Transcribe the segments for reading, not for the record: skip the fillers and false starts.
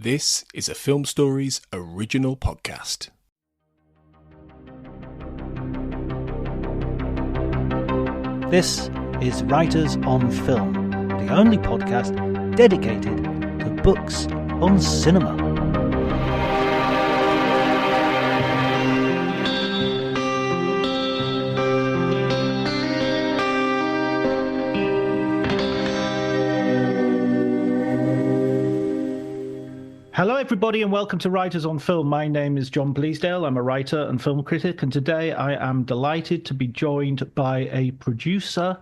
This is a Film Stories original podcast. This is Writers on Film, the only podcast dedicated to books on cinema. Hello everybody and welcome to Writers on Film. My name is John Bleasdale. I'm a writer and film critic, and today I am delighted to be joined by a producer,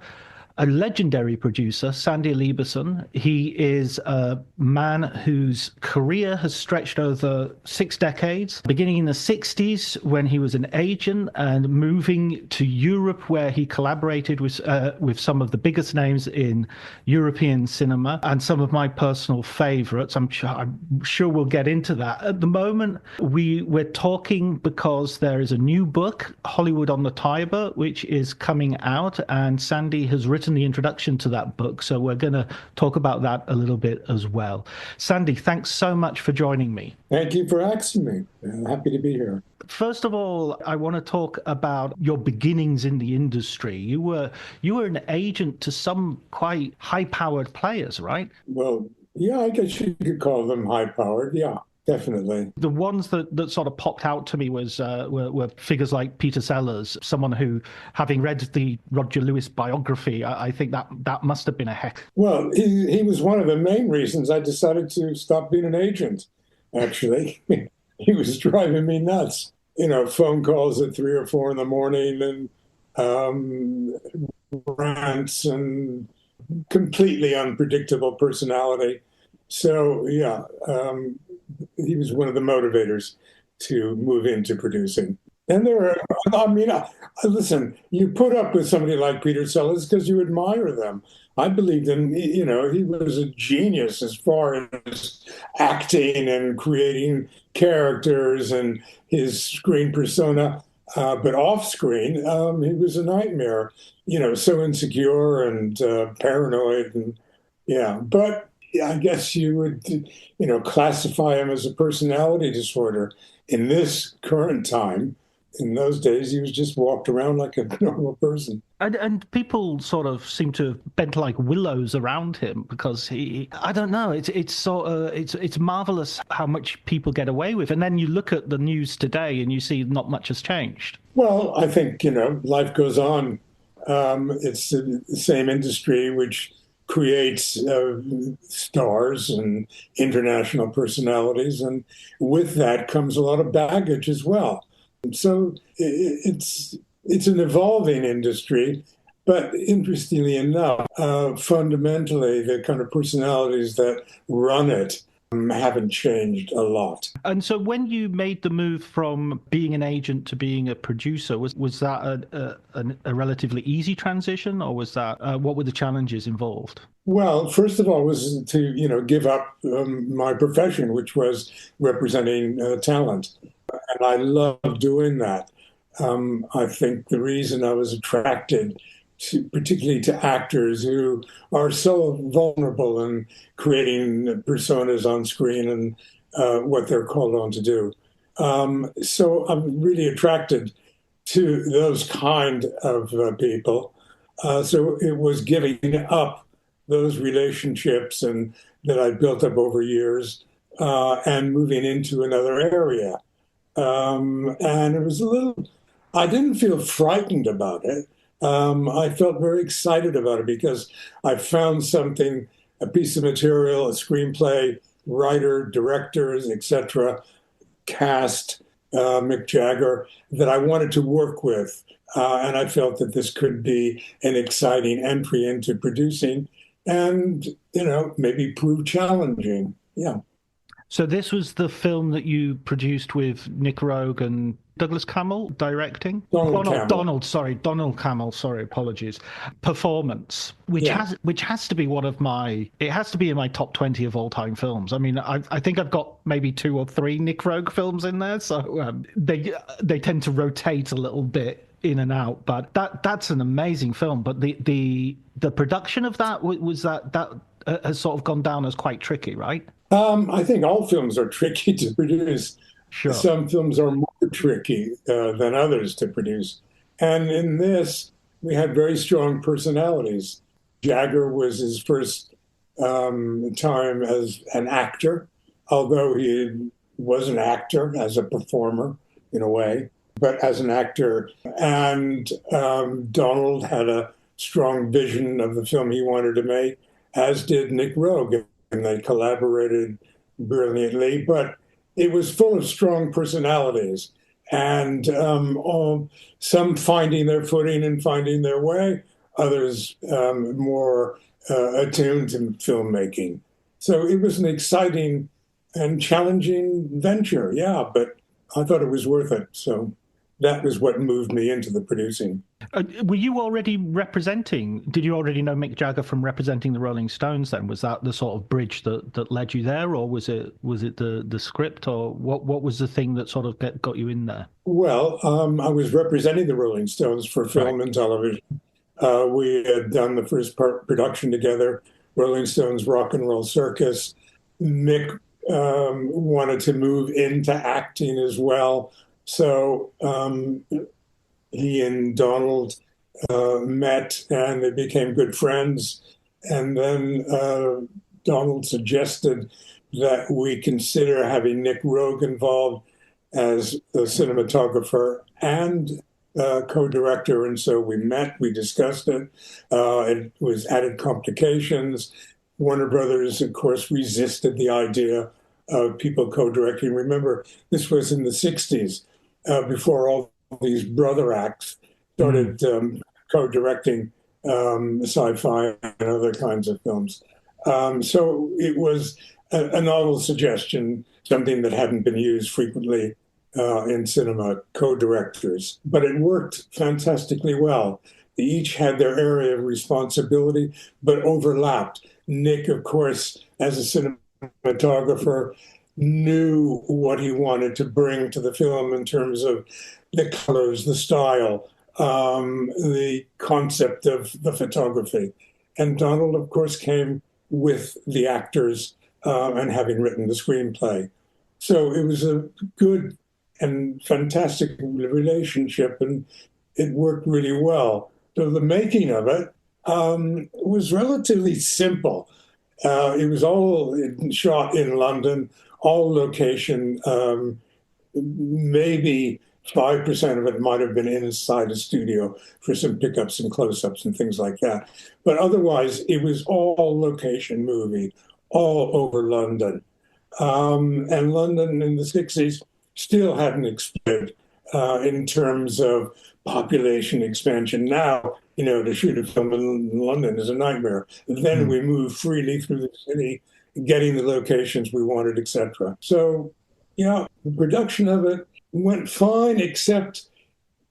a legendary producer, Sandy Lieberson. He is a man whose career has stretched over 6 decades, beginning in the 60s when he was an agent and moving to Europe where he collaborated with some of the biggest names in European cinema and some of my personal favorites. I'm sure we'll get into that. At the moment, we're talking because there is a new book, Hollywood on the Tiber, which is coming out, and Sandy has written the introduction to that book, so we're going to talk about that a little bit as well. Sandy, thanks so much for joining me. Thank you for asking me. I'm happy to be here. First of all, I want to talk about your beginnings in the industry. You were an agent to some quite high-powered players, right? Well, yeah, I guess you could call them high-powered, yeah. Definitely. The ones that sort of popped out to me were figures like Peter Sellers, someone who, having read the Roger Lewis biography, I think that must have been a heck. Well, he was one of the main reasons I decided to stop being an agent, actually. He was driving me nuts. You know, phone calls at 3 or 4 in the morning and rants and completely unpredictable personality. So, yeah, he was one of the motivators to move into producing. And listen, you put up with somebody like Peter Sellers because you admire them. I believed in, he was a genius as far as acting and creating characters and his screen persona. But off screen, he was a nightmare, so insecure and paranoid. And yeah, but I guess you would, classify him as a personality disorder. In this current time, in those days, he was just walked around like a normal person. And people sort of seem to have bent like willows around him because I don't know, it's marvelous how much people get away with. And then you look at the news today and you see not much has changed. Well, I think, life goes on. It's the same industry which creates stars and international personalities, and with that comes a lot of baggage as well. So it's an evolving industry, but interestingly enough, fundamentally, the kind of personalities that run it haven't changed a lot. And so when you made the move from being an agent to being a producer, was that a relatively easy transition, or was that what were the challenges involved? Well, first of all, was to give up my profession, which was representing talent, and I love doing that. I think the reason I was attracted particularly to actors who are so vulnerable in creating personas on screen and what they're called on to do. So I'm really attracted to those kind of people. So it was giving up those relationships and that I built up over years and moving into another area. And it was I didn't feel frightened about it. I felt very excited about it because I found something, a piece of material, a screenplay, writer, directors, etc., cast, Mick Jagger, that I wanted to work with. And I felt that this could be an exciting entry into producing and, maybe prove challenging. Yeah. So this was the film that you produced with Nick Rogue and Douglas Camel directing? Donald Camel, apologies. Performance, which has to be it has to be in my top 20 of all time films. I mean, I think I've got maybe 2 or 3 Nick Rogue films in there, so they tend to rotate a little bit in and out, but that's an amazing film. But the production of that was that has sort of gone down as quite tricky, right? I think all films are tricky to produce. Sure. Some films are more tricky than others to produce. And in this, we had very strong personalities. Jagger was his first time as an actor, although he was an actor as a performer in a way, but as an actor. And Donald had a strong vision of the film he wanted to make, as did Nick Rogue, and they collaborated brilliantly. But it was full of strong personalities, and some finding their footing and finding their way, others more attuned to filmmaking. So it was an exciting and challenging venture, yeah, but I thought it was worth it. So that was what moved me into the producing. Were you already representing? Did you already know Mick Jagger from representing the Rolling Stones? Then was that the sort of bridge that led you there, or was it the script, or what was the thing that sort of got you in there? Well, I was representing the Rolling Stones for film and television. We had done the first production together, Rolling Stones Rock and Roll Circus. Mick wanted to move into acting as well. So he and Donald met and they became good friends. And then Donald suggested that we consider having Nick Rogue involved as the cinematographer and co-director. And so we met, we discussed it. It was added complications. Warner Brothers, of course, resisted the idea of people co-directing. Remember, this was in the 60s, before all these brother acts started co-directing sci-fi and other kinds of films. So it was a novel suggestion, something that hadn't been used frequently in cinema, co-directors. But it worked fantastically well. They each had their area of responsibility, but overlapped. Nick, of course, as a cinematographer, knew what he wanted to bring to the film in terms of the colors, the style, the concept of the photography. And Donald, of course, came with the actors and having written the screenplay. So it was a good and fantastic relationship, and it worked really well. So the making of it was relatively simple. It was all shot in London, all location. Maybe 5% of it might have been inside a studio for some pickups and close-ups and things like that. But otherwise, it was all location movie, all over London. And London in the 60s still hadn't exploded in terms of population expansion. Now, to shoot a film in London is a nightmare. Then we move freely through the city, getting the locations we wanted, etc. So, yeah, the production of it went fine, except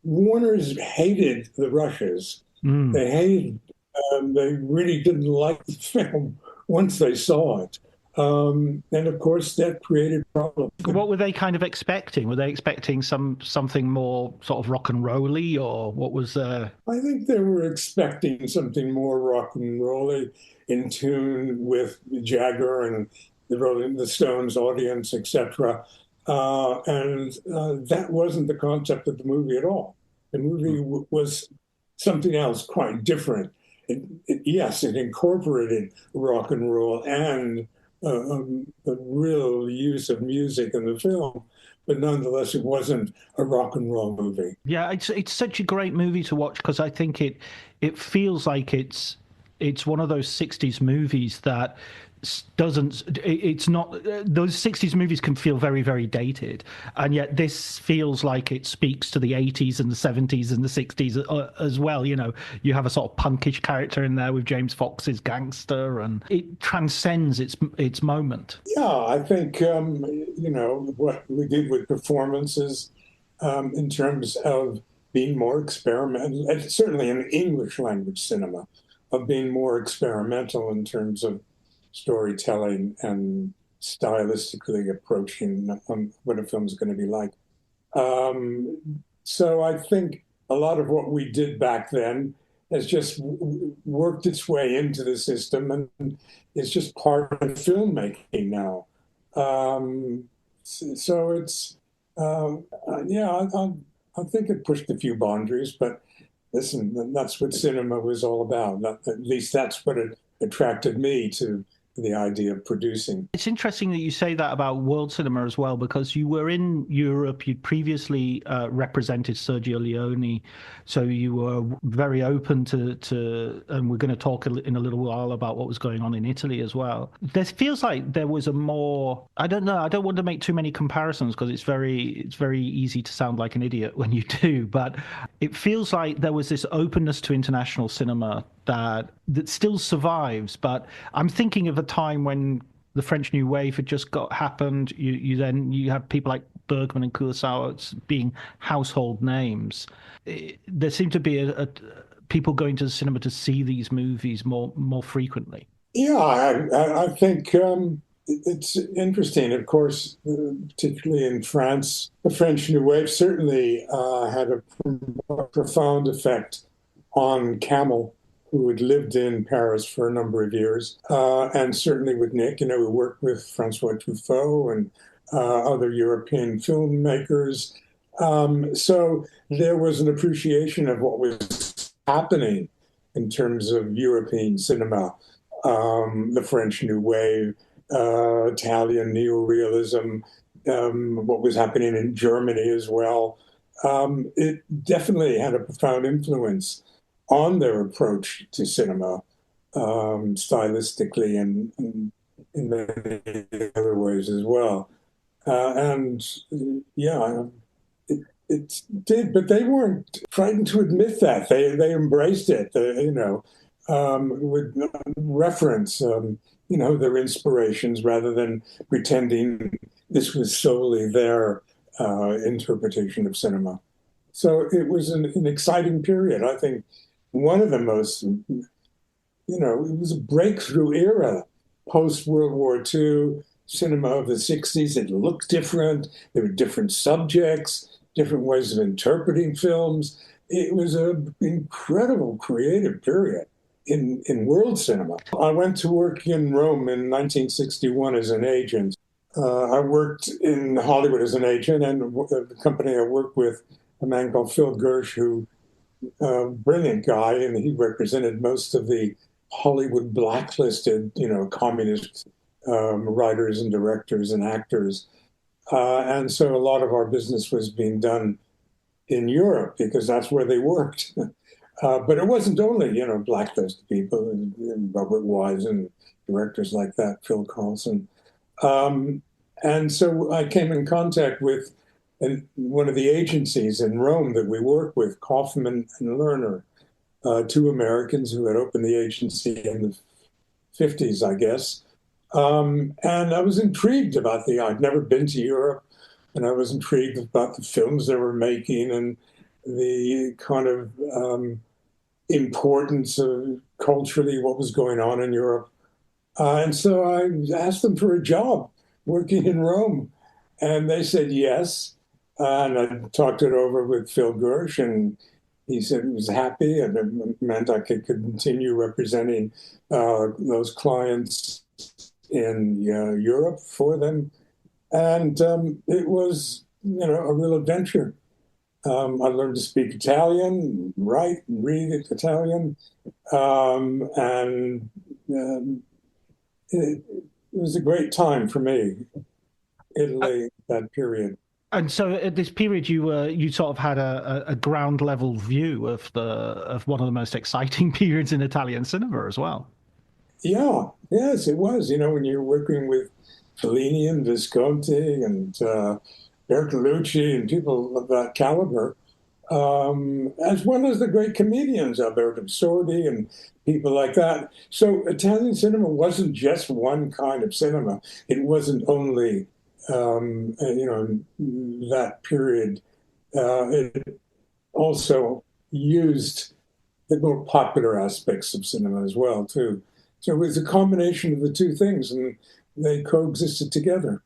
Warner's hated the rushes. They really didn't like the film once they saw it. And of course, that created problems. What were they kind of expecting? Were they expecting something more sort of rock and rolly, or what was? I think they were expecting something more rock and rolly, in tune with Jagger and the Stones audience, etc. And that wasn't the concept of the movie at all. The movie was something else, quite different. Yes, it incorporated rock and roll and the real use of music in the film, but nonetheless, it wasn't a rock and roll movie. Yeah, it's such a great movie to watch because I think it feels like it's one of those 60s movies that it's not, those 60s movies can feel very, very dated, and yet this feels like it speaks to the 80s and the 70s and the 60s as well. You have a sort of punkish character in there with James Fox's gangster, and it transcends its moment. Yeah, I think what we did with performances in terms of being more experimental, certainly in English language cinema, of being more experimental in terms of storytelling and stylistically approaching what a film is going to be like. So I think a lot of what we did back then has just worked its way into the system, and it's just part of filmmaking now. So it's, yeah, I think it pushed a few boundaries, but listen, that's what cinema was all about. At least that's what it attracted me to the idea of producing. It's interesting that you say that about world cinema as well, because you were in Europe. You'd previously represented Sergio Leone, so you were very open to, and we're going to talk in a little while about what was going on in Italy as well. There feels like there was a more, I don't know, I don't want to make too many comparisons because it's very easy to sound like an idiot when you do, but it feels like there was this openness to international cinema that still survives. But I'm thinking of a time when the French New Wave had just happened. You have people like Bergman and Kurosawa being household names. There seemed to be people going to the cinema to see these movies more frequently. Yeah, I think it's interesting. Of course, particularly in France, the French New Wave certainly had a profound effect on Camel, who had lived in Paris for a number of years, and certainly with Nick. We worked with Francois Truffaut and other European filmmakers. So there was an appreciation of what was happening in terms of European cinema, the French New Wave, Italian neorealism, what was happening in Germany as well. It definitely had a profound influence on their approach to cinema, stylistically and in many other ways as well. And yeah, it did, but they weren't frightened to admit that. They embraced it, with reference, their inspirations rather than pretending this was solely their interpretation of cinema. So it was an exciting period. I think one of the most, it was a breakthrough era, post-World War II, cinema of the 60s. It looked different. There were different subjects, different ways of interpreting films. It was an incredible creative period in world cinema. I went to work in Rome in 1961 as an agent. I worked in Hollywood as an agent, and the company I worked with, a man called Phil Gersh, who brilliant guy, and he represented most of the Hollywood blacklisted, communist writers and directors and actors. And so a lot of our business was being done in Europe because that's where they worked. But it wasn't only, blacklisted people, and Robert Wise and directors like that, Phil Carlson. And so I came in contact with one of the agencies in Rome that we work with, Kaufman and Lerner, two Americans who had opened the agency in the 50s, I guess. And I was intrigued about I'd never been to Europe, and I was intrigued about the films they were making and the kind of importance of culturally what was going on in Europe. And so I asked them for a job working in Rome, and they said yes. And I talked it over with Phil Gersh, and he said he was happy, and it meant I could continue representing those clients in Europe for them. And it was, a real adventure. I learned to speak Italian, write and read Italian, and it was a great time for me, Italy, that period. And so at this period, you sort of had a ground level view of one of the most exciting periods in Italian cinema as well. Yeah, yes, it was. When you're working with Fellini and Visconti and Bertolucci and people of that caliber, as well as the great comedians, Alberto Sordi and people like that. So Italian cinema wasn't just one kind of cinema. It wasn't only that period. It also used the more popular aspects of cinema as well, too. So it was a combination of the two things, and they coexisted together.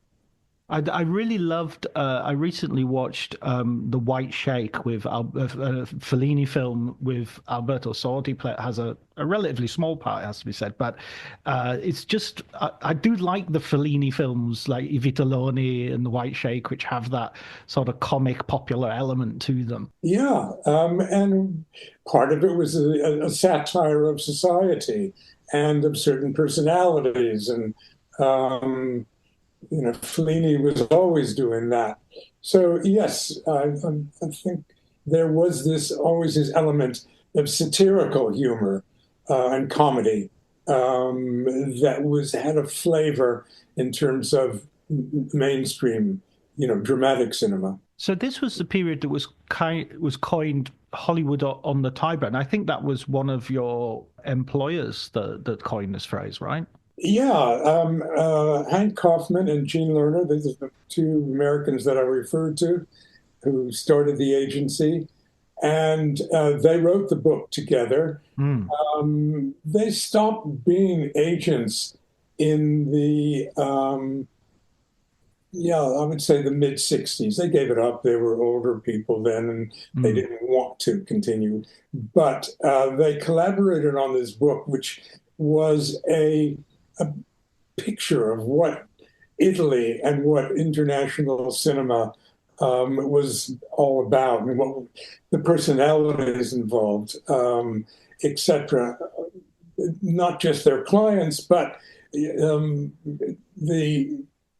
I really loved. I recently watched The White Sheikh with a Fellini film with Alberto Sordi. Has a relatively small part, it has to be said, but it's just I do like the Fellini films like I Vitelloni and The White Sheikh, which have that sort of comic popular element to them. Yeah, and part of it was a satire of society and of certain personalities, and Fellini was always doing that. So yes, I think there was always this element of satirical humor and comedy that had a flavor in terms of mainstream, dramatic cinema. So this was the period that was coined Hollywood on the Tiber, and I think that was one of your employers that coined this phrase, right? Yeah, Hank Kaufman and Gene Lerner, these are the two Americans that I referred to who started the agency, and they wrote the book together. Mm. They stopped being agents in the, I would say the mid 60s. They gave it up. They were older people then, and they didn't want to continue. But they collaborated on this book, which was a picture of what Italy and what international cinema was all about, and what the personalities involved, etc. Not just their clients, but the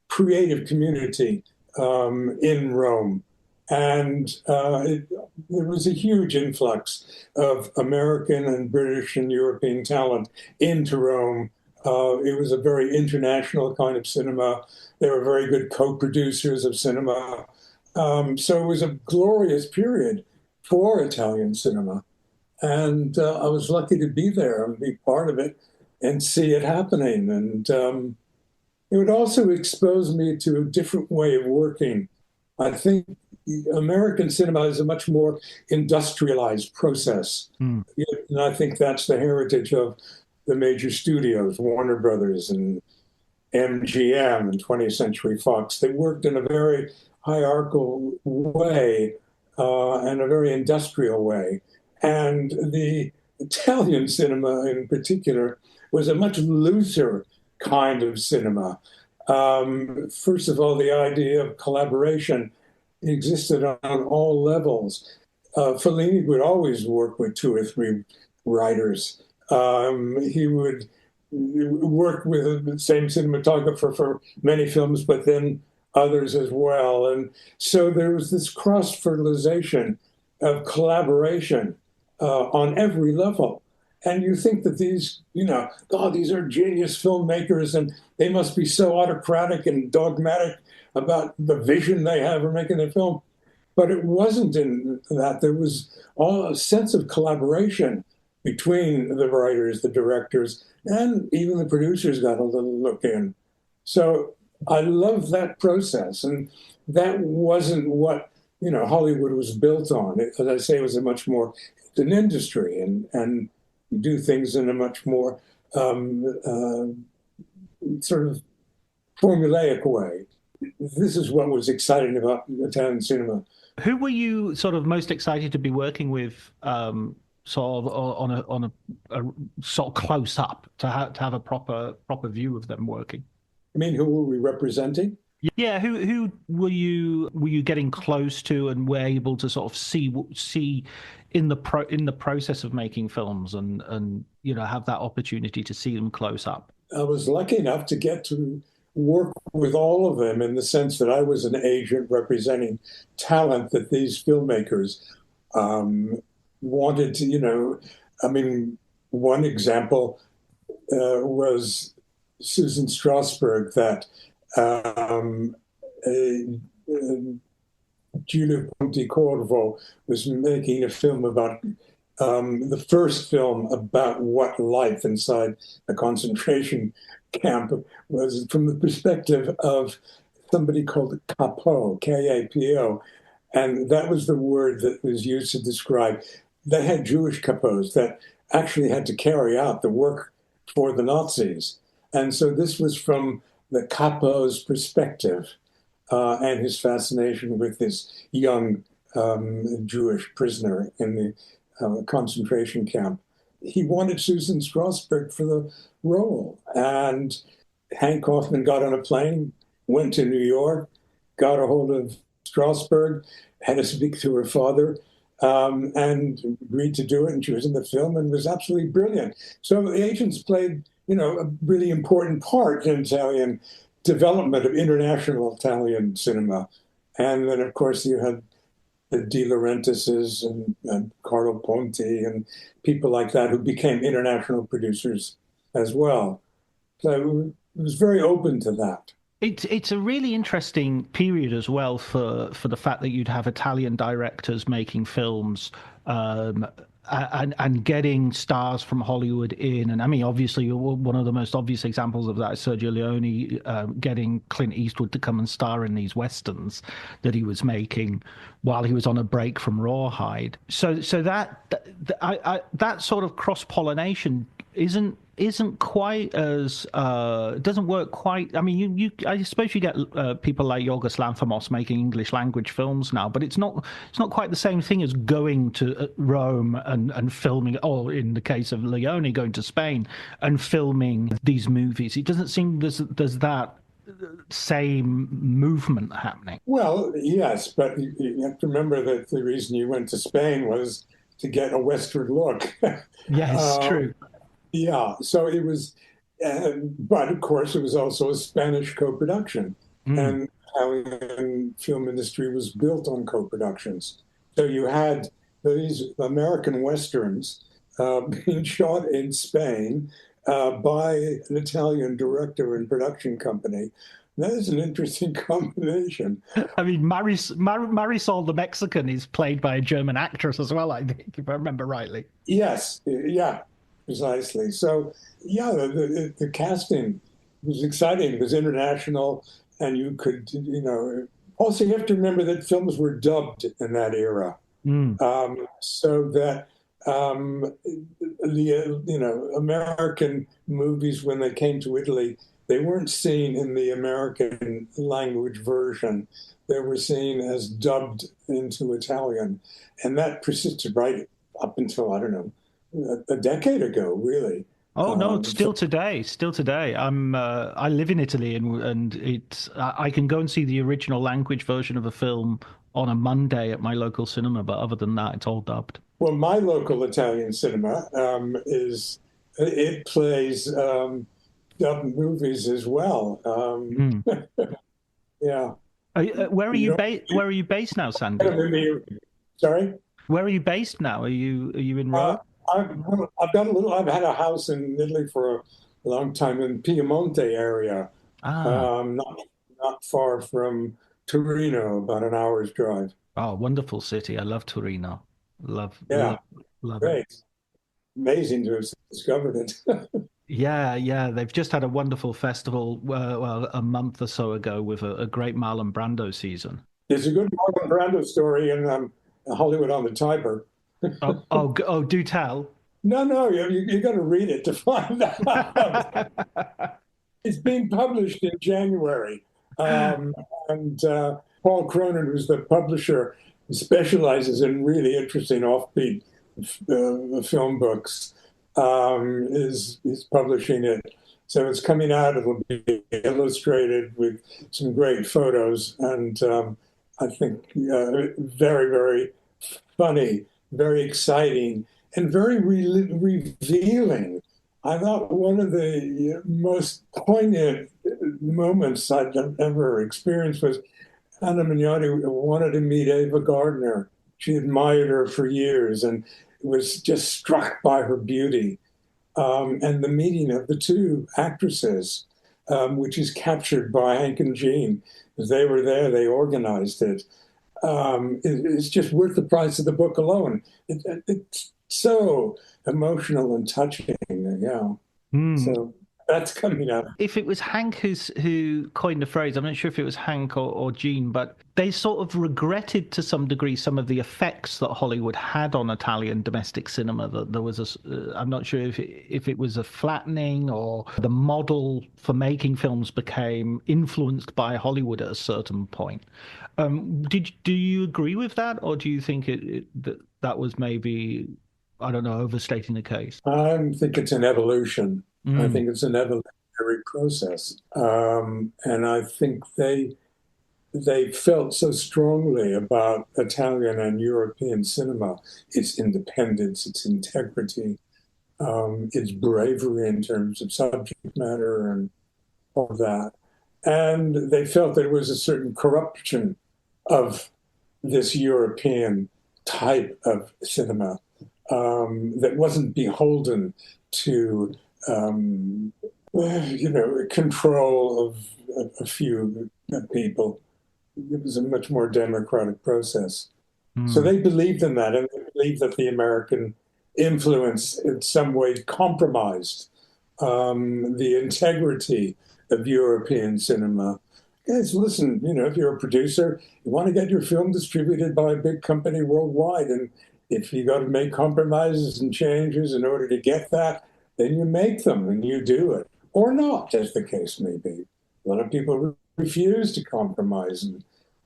creative community in Rome. And there was a huge influx of American and British and European talent into Rome. It was a very international kind of cinema. They were very good co-producers of cinema. So it was a glorious period for Italian cinema. And I was lucky to be there and be part of it and see it happening. And it would also expose me to a different way of working. I think American cinema is a much more industrialized process. And I think that's the heritage of the major studios, Warner Brothers and MGM and 20th Century Fox. They worked in a very hierarchical way and a very industrial way. And the Italian cinema in particular was a much looser kind of cinema. First of all, the idea of collaboration existed on all levels. Fellini would always work with two or three writers. He would work with the same cinematographer for many films, but then others as well. And so there was this cross-fertilization of collaboration on every level. And you think that these, these are genius filmmakers and they must be so autocratic and dogmatic about the vision they have for making their film. But it wasn't in that. There was a sense of collaboration between the writers, the directors, and even the producers got a little look in. So I love that process. And that wasn't what, Hollywood was built on. As I say, it was it's an industry, and you do things in a much more sort of formulaic way. This is what was exciting about Italian cinema. Who were you sort of most excited to be working with, sort of on a sort of close up to have a proper view of them working? I mean, who were we representing? Yeah, who were you getting close to and were able to sort of see in the process of making films and have that opportunity to see them close up? I was lucky enough to get to work with all of them in the sense that I was an agent representing talent that these filmmakers wanted to, one example was Susan Strasberg, that Giulio Pontecorvo was making a film about the first film about what life inside a concentration camp was from the perspective of somebody called Capo, K-A-P-O. And that was the word that was used to describe. They had Jewish capos that actually had to carry out the work for the Nazis. And so this was from the capo's perspective. and his fascination with this young Jewish prisoner in the concentration camp. He wanted Susan Strasberg for the role. And Hank Kaufman got on a plane, went to New York, got a hold of Strasberg, had to speak to her father, and agreed to do it. And she was in the film and was absolutely brilliant. So the agents played, a really important part in Italian development of international Italian cinema. And then, of course, you had the De Laurentises and Carlo Ponti and people like that who became international producers as well. So it was very open to that. It's a really interesting period as well for the fact that you'd have Italian directors making films and getting stars from Hollywood in. And I mean, obviously, one of the most obvious examples of that is Sergio Leone getting Clint Eastwood to come and star in these westerns that he was making while he was on a break from Rawhide. So that sort of cross-pollination isn't quite as doesn't work quite. I mean, I suppose you get people like Yorgos Lanthimos making English language films now, but it's not quite the same thing as going to Rome and filming, or in the case of Leone, going to Spain and filming these movies. It doesn't seem there's that same movement happening. Well, yes, but you have to remember that the reason you went to Spain was to get a Western look. Yes, true. Yeah, so it was, but of course it was also a Spanish co-production, and Italian film industry was built on co-productions. So you had these American Westerns being shot in Spain by an Italian director and production company. That is an interesting combination. I mean, Marisol the Mexican is played by a German actress as well, I think, if I remember rightly. Yes, yeah. Precisely. So, yeah, the casting was exciting. It was international, and you could, Also, you have to remember that films were dubbed in that era, so that the American movies, when they came to Italy, they weren't seen in the American language version. They were seen as dubbed into Italian, and that persisted right up until, I don't know, a decade ago, really. Oh no, still today. I live in Italy, and I can go and see the original language version of a film on a Monday at my local cinema, but other than that, it's all dubbed. Well, my local Italian cinema plays dubbed movies as well. Yeah. Where are you based? Where are you based now, Sandy? Sorry. Where are you based now? Are you in Rome? I've had a house in Italy for a long time in Piemonte area, not far from Torino, about an hour's drive. Oh, wonderful city! I love Torino. Love Great. it. Amazing to have discovered it. Yeah. They've just had a wonderful festival, well, a month or so ago with a great Marlon Brando season. There's a good Marlon Brando story in Hollywood on the Tiber. Oh, do tell. No, you got to read it to find out. It's being published in January. And Paul Cronin, who's the publisher, specializes in really interesting offbeat film books, is publishing it. So it's coming out. It'll be illustrated with some great photos. And I think very, very funny, very exciting, and very revealing. I thought one of the most poignant moments I'd ever experienced was Anna Mignani wanted to meet Ava Gardner. She admired her for years and was just struck by her beauty. And the meeting of the two actresses, which is captured by Hank and Jean, as they were there, they organized it. It's just worth the price of the book alone. It's so emotional and touching, yeah. So That's coming up. If it was Hank who coined the phrase, I'm not sure if it was Hank or Gene, but they sort of regretted to some degree some of the effects that Hollywood had on Italian domestic cinema. That there was I'm not sure if it was a flattening or the model for making films became influenced by Hollywood at a certain point. Do you agree with that, or do you think that was maybe, I don't know, overstating the case? I think it's an evolution. I Mm. think it's an evolutionary process. And I think they felt so strongly about Italian and European cinema, its independence, its integrity, its bravery in terms of subject matter and all of that. And they felt there was a certain corruption of this European type of cinema that wasn't beholden to control of a few people. It was a much more democratic process. So Mm. they believed in that, and they believed that the American influence in some way compromised the integrity of European cinema. Guys, listen, if you're a producer, you want to get your film distributed by a big company worldwide, and if you got to make compromises and changes in order to get that, then you make them and you do it, or not, as the case may be. A lot of people refuse to compromise,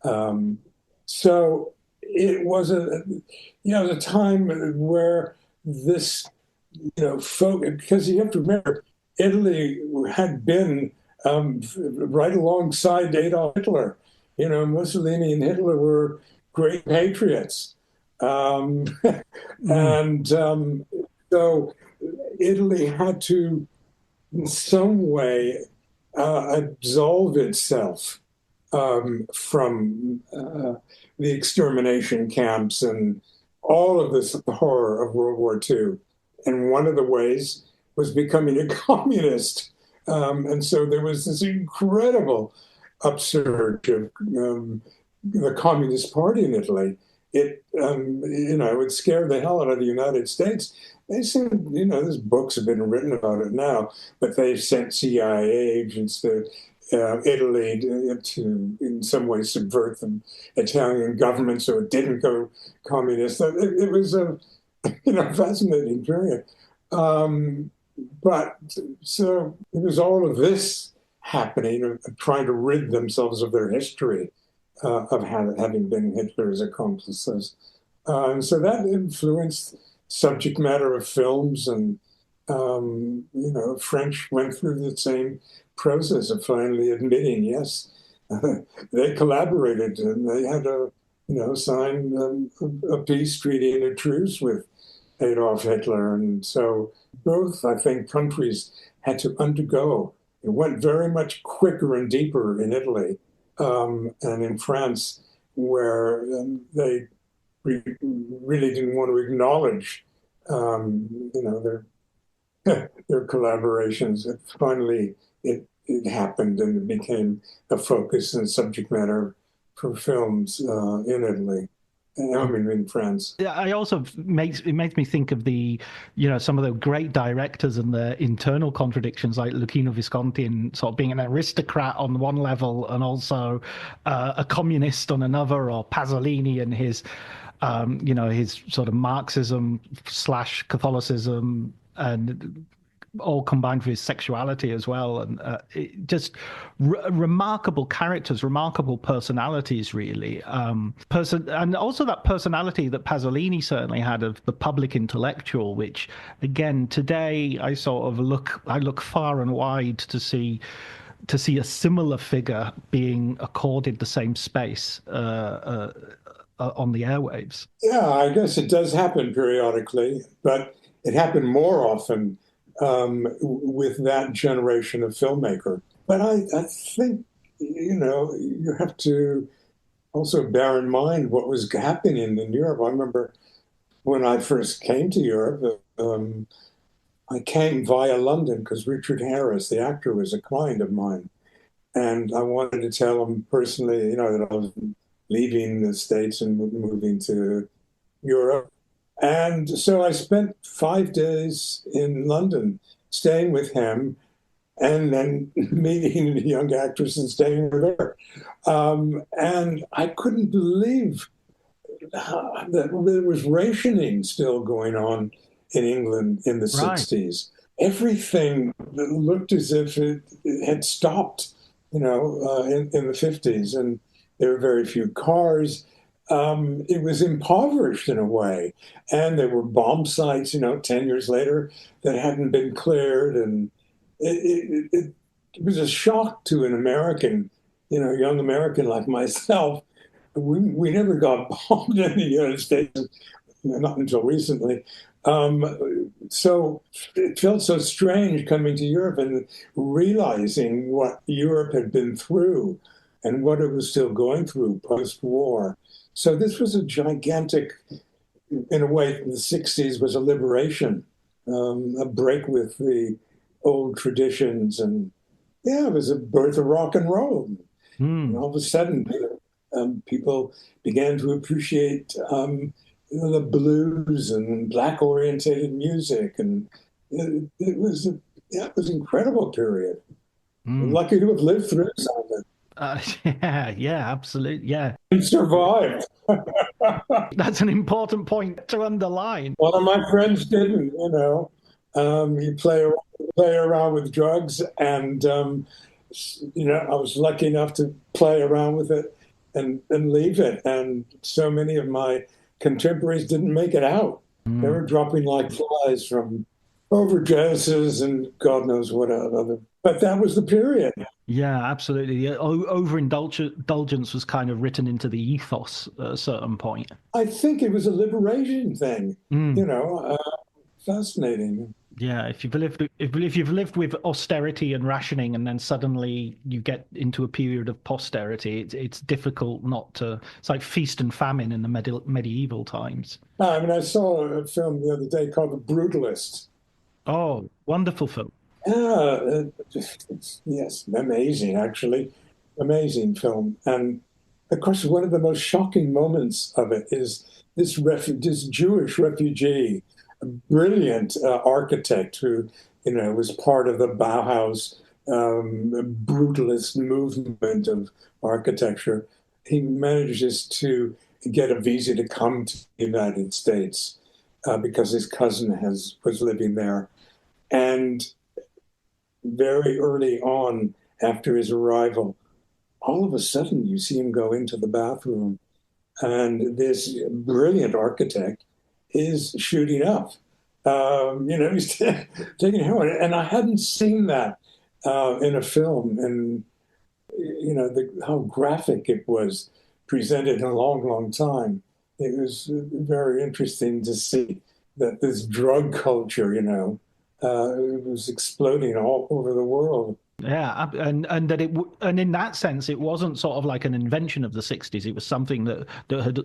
and so it was a time where this, because you have to remember, Italy had been right alongside Adolf Hitler. Mussolini and Hitler were great patriots. Mm. And so Italy had to, in some way, absolve itself from the extermination camps and all of this horror of World War II. And one of the ways was becoming a communist. And so there was this incredible upsurge of the Communist Party in Italy. It would scare the hell out of the United States. They said, there's books have been written about it now, but they sent CIA agents to Italy to, in some way, subvert the Italian government so it didn't go communist. It was a fascinating period. But so it was all of this happening, of trying to rid themselves of their history of having been Hitler's accomplices. And so that influenced subject matter of films, and French went through the same process of finally admitting, yes, they collaborated and they had signed a peace treaty and a truce with Adolf Hitler. And so both, I think, countries had to undergo. It went very much quicker and deeper in Italy and in France, where they really didn't want to acknowledge, their collaborations. Finally, it happened, and it became a focus and subject matter for films in Italy. I mean, in France. Yeah, I also makes me think of some of the great directors and their internal contradictions, like Luchino Visconti, and sort of being an aristocrat on one level and also a communist on another, or Pasolini and his sort of Marxism / Catholicism, and all combined with his sexuality as well, and just remarkable characters, remarkable personalities, really. And also that personality that Pasolini certainly had of the public intellectual, which, again, today I look far and wide to see a similar figure being accorded the same space on the airwaves. Yeah, I guess it does happen periodically, but it happened more often with that generation of filmmaker. But I think, you have to also bear in mind what was happening in Europe. I remember when I first came to Europe, I came via London because Richard Harris, the actor, was a client of mine. And I wanted to tell him personally, that I was leaving the States and moving to Europe. And so I spent 5 days in London staying with him and then meeting a young actress and staying with her. And I couldn't believe that there was rationing still going on in England in the Right. 60s. Everything looked as if it had stopped, in the 50s, and there were very few cars. It was impoverished in a way, and there were bomb sites, 10 years later that hadn't been cleared, and it was a shock to an American, young American like myself. We never got bombed in the United States, not until recently. So it felt so strange coming to Europe and realizing what Europe had been through and what it was still going through post-war. So this was a gigantic, in a way, the 60s was a liberation, a break with the old traditions. And yeah, it was a birth of rock and roll. And all of a sudden, people began to appreciate the blues and black orientated music, and it was it was an incredible period. I'm lucky to have lived through some of it Yeah, absolutely. Yeah. and survived. That's an important point to underline. One of my friends didn't, he play around with drugs, and I was lucky enough to play around with it and leave it. And so many of my contemporaries didn't make it out. They were dropping like flies from overdoses and God knows what other. But that was the period. Yeah, absolutely. The overindulgence was kind of written into the ethos at a certain point. I think it was a liberation thing, fascinating. Yeah, if you've lived with austerity and rationing, and then suddenly you get into a period of posterity, it's difficult not to. It's like feast and famine in the medieval times. I mean, I saw a film the other day called The Brutalist. Oh, wonderful film. Yeah, yes, amazing, actually. Amazing film. And of course, one of the most shocking moments of it is this Jewish refugee, a brilliant architect who, was part of the Bauhaus brutalist movement of architecture. He manages to get a visa to come to the United States because his cousin was living there. And very early on, after his arrival, all of a sudden you see him go into the bathroom, and this brilliant architect is shooting up. He's taking heroin, and I hadn't seen that in a film, and how graphic it was presented in a long, long time. It was very interesting to see that this drug culture, it was exploding all over the world. Yeah, and and in that sense, it wasn't sort of like an invention of the 60s. It was something that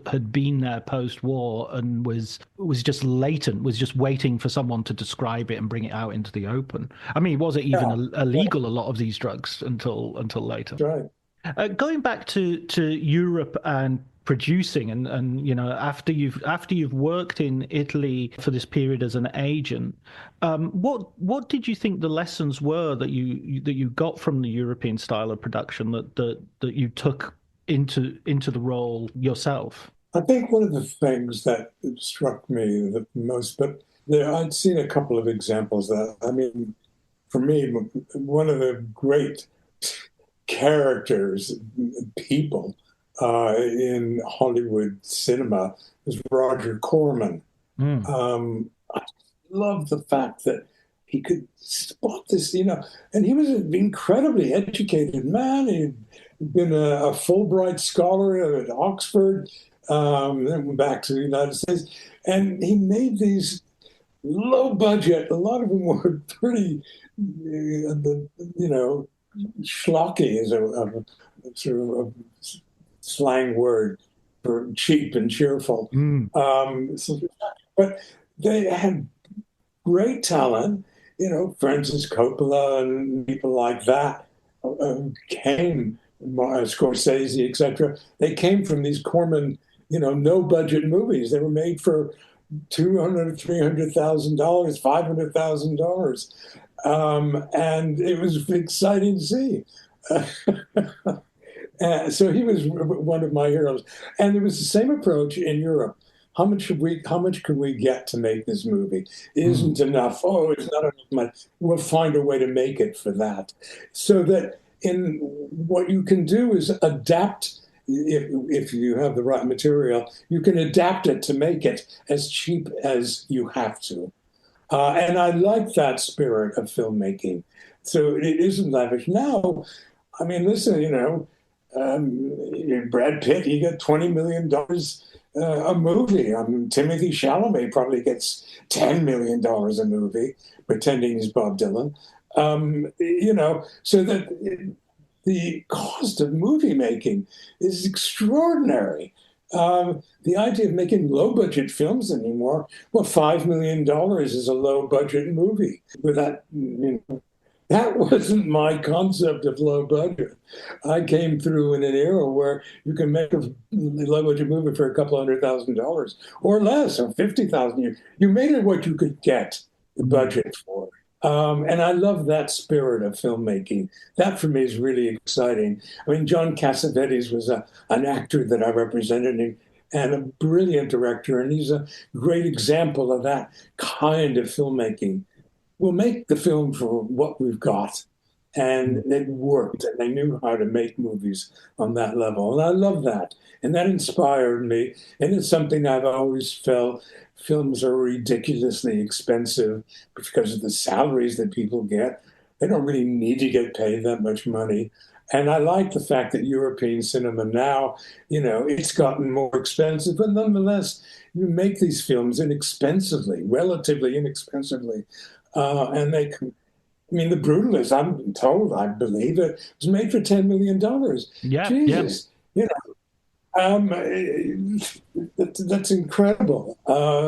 had been there post-war and was just latent, was just waiting for someone to describe it and bring it out into the open. I mean, was it even illegal, a lot of these drugs, until later? That's right. Going back to Europe and producing, and after you've worked in Italy for this period as an agent, what did you think the lessons were that you got from the European style of production that you took into the role yourself? I think one of the things that struck me the most, but I'd seen a couple of examples that, I mean, for me, one of the great characters, people in Hollywood cinema was Roger Corman. I love the fact that he could spot this, and he was an incredibly educated man. He'd been a Fulbright scholar at Oxford, then went back to the United States, and he made these low budget, a lot of them were pretty, schlocky is a sort of slang word for cheap and cheerful. But they had great talent, Francis Coppola and people like that came, Scorsese, etc. They came from these Corman, no budget movies. They were made for $200,000, $300,000, $500,000. And it was exciting to see. So he was one of my heroes, and it was the same approach in Europe. How much could we get to make this movie? It isn't enough. Oh, it's not enough money. We'll find a way to make it for that. So that in what you can do is adapt. If you have the right material, you can adapt it to make it as cheap as you have to. And I like that spirit of filmmaking. So it isn't lavish. Now, I mean, listen, Brad Pitt, he got $20 million a movie. Timothy Chalamet probably gets $10 million a movie, pretending he's Bob Dylan. So that the cost of movie making is extraordinary. The idea of making low budget films anymore, well, $5 million is a low budget movie. With that, that wasn't my concept of low budget. I came through in an era where you can make a low budget movie for a couple $100,000 or less, or 50,000. You made it what you could get the budget for. And I love that spirit of filmmaking. That for me is really exciting. I mean, John Cassavetes was an actor that I represented and a brilliant director, and he's a great example of that kind of filmmaking. We'll make the film for what we've got. And it worked, and they knew how to make movies on that level. And I love that. And that inspired me. And it's something I've always felt. Films are ridiculously expensive because of the salaries that people get. They don't really need to get paid that much money. And I like the fact that European cinema now, it's gotten more expensive, but nonetheless, you make these films inexpensively, relatively inexpensively. And they can, The Brutalist, I'm told, I believe it was made for $10 million. Yeah, Jesus, that's incredible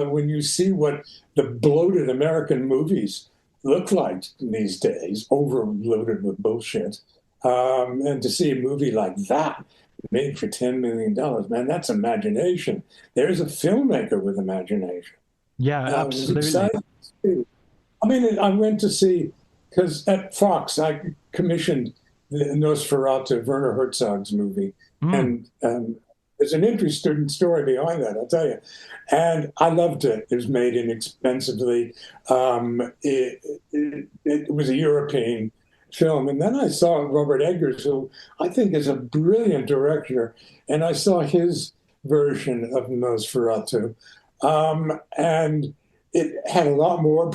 when you see what the bloated American movies look like these days, overloaded with bullshit. And to see a movie like that made for $10 million, man, that's imagination. There's a filmmaker with imagination. Yeah, absolutely. I went to see, because at Fox, I commissioned the Nosferatu, Werner Herzog's movie. And there's an interesting story behind that, I'll tell you. And I loved it. It was made inexpensively. It was a European film. And then I saw Robert Eggers, who I think is a brilliant director. And I saw his version of Nosferatu. And it had a lot more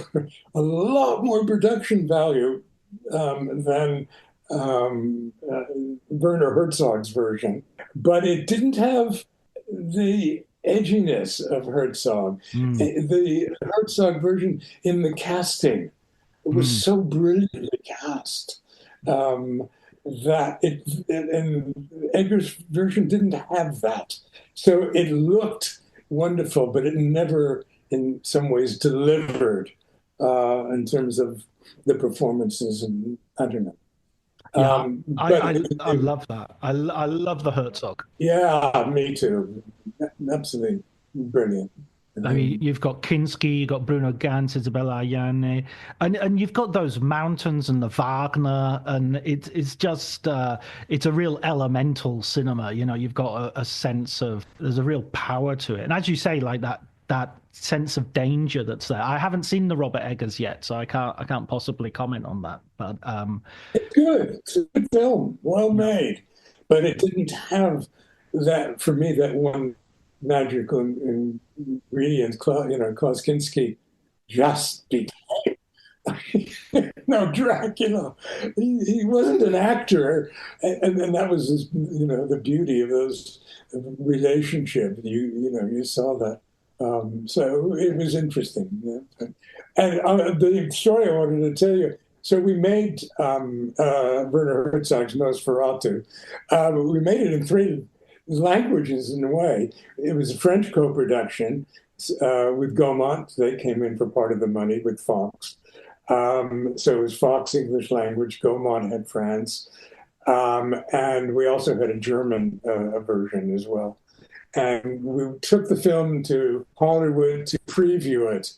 production value than Werner Herzog's version, but it didn't have the edginess of Herzog. The Herzog version in the casting was so brilliantly cast that and Eggers' version didn't have that. So it looked wonderful, but it never, in some ways, delivered in terms of the performances, and I don't know. Yeah, I love that. I love the Herzog. Yeah, me too. Absolutely brilliant. I mean, you've got Kinski, you've got Bruno Ganz, Isabella Allende, and you've got those mountains and the Wagner, and it's just it's a real elemental cinema. You've got a sense of, there's a real power to it, and as you say, like that sense of danger that's there. I haven't seen the Robert Eggers yet, so I can't possibly comment on that. But it's good. It's a good film, well made, but it didn't have that, for me, that one magical ingredient. Klaus Kinski just became no Dracula. He wasn't an actor, and that was his, the beauty of those relationship. You saw that. So it was interesting. Yeah. And the story I wanted to tell you, so we made Werner Herzog's Nosferatu. We made it in 3 languages in a way. It was a French co-production with Gaumont. They came in for part of the money with Fox. So it was Fox English language, Gaumont had France. And we also had a German version as well. And we took the film to Hollywood to preview it.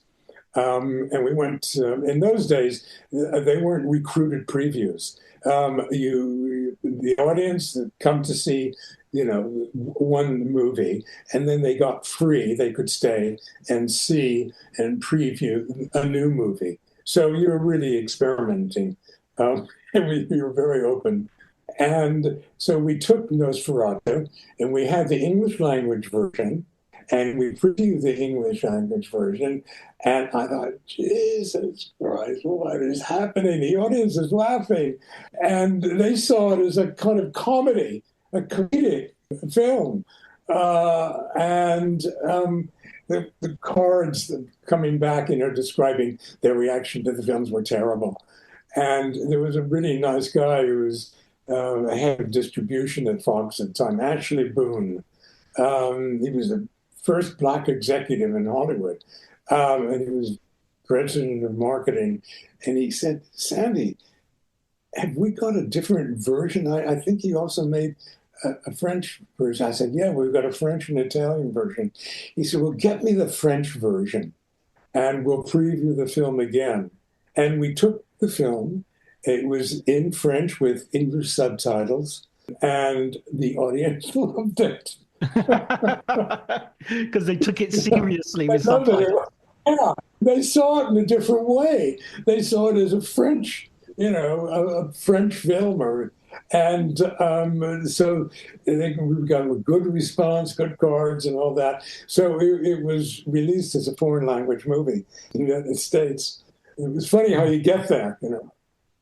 And we went, in those days, they weren't recruited previews. The audience that come to see, one movie, and then they got free. They could stay and see and preview a new movie. So you're really experimenting. And we were very open. And so we took Nosferatu, and we had the English language version, and we previewed the English language version. And I thought, Jesus Christ, what is happening? The audience is laughing. And they saw it as a kind of comedy, a comedic film. The cards coming back, describing their reaction to the films were terrible. And there was a really nice guy who was head of distribution at Fox at the time, Ashley Boone. He was the first Black executive in Hollywood. And he was president of marketing. And he said, Sandy, have we got a different version? I think he also made a French version. I said, yeah, we've got a French and Italian version. He said, well, get me the French version and we'll preview the film again. And we took the film. It was in French with English subtitles, and the audience loved it. Because they took it seriously with subtitles. Yeah, they saw it in a different way. They saw it as a French, a French film. And so I think we got a good response, good cards and all that. So it was released as a foreign language movie in the United States. It was funny how you get there,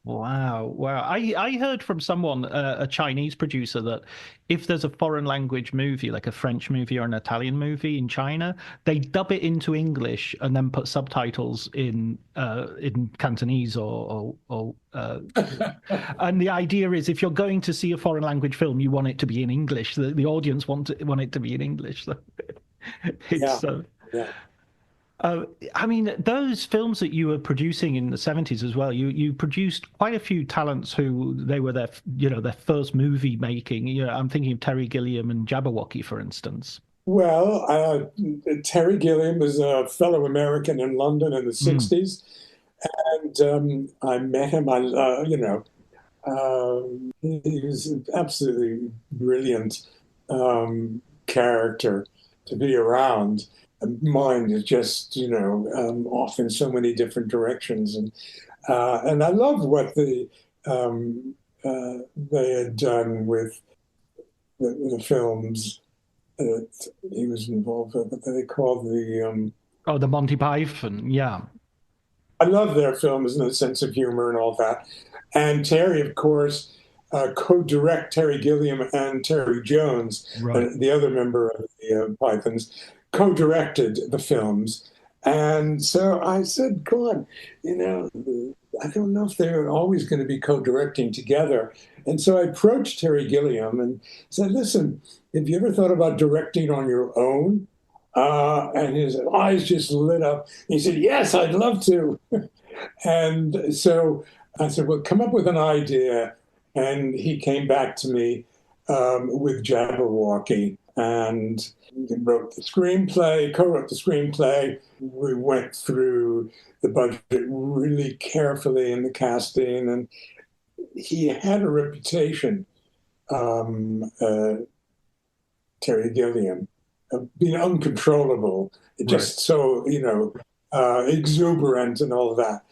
Wow. I heard from someone, a Chinese producer, that if there's a foreign language movie, like a French movie or an Italian movie in China, they dub it into English and then put subtitles in Cantonese and the idea is if you're going to see a foreign language film, you want it to be in English. The audience want it to be in English. So yeah. I mean, those films that you were producing in the 70s as well, you produced quite a few talents who they were their first movie making. I'm thinking of Terry Gilliam and Jabberwocky, for instance. Well, Terry Gilliam was a fellow American in London in the 60s. And I met him. He was an absolutely brilliant character to be around. Mind is just, off in so many different directions. And I love what they had done with the films that he was involved with, that they called the Monty Python, yeah. I love their films and the sense of humor and all that. And Terry, of course, Terry Gilliam and Terry Jones, right. The other member of the Pythons, co-directed the films. And so I said, God, I don't know if they're always going to be co-directing together. And so I approached Terry Gilliam and said, listen, have you ever thought about directing on your own? And his eyes just lit up. He said, yes, I'd love to. And so I said, well, come up with an idea. And he came back to me with Jabberwocky and wrote the screenplay, co-wrote the screenplay. We went through the budget really carefully in the casting. And he had a reputation, Terry Gilliam, being uncontrollable, just so, exuberant and all of that.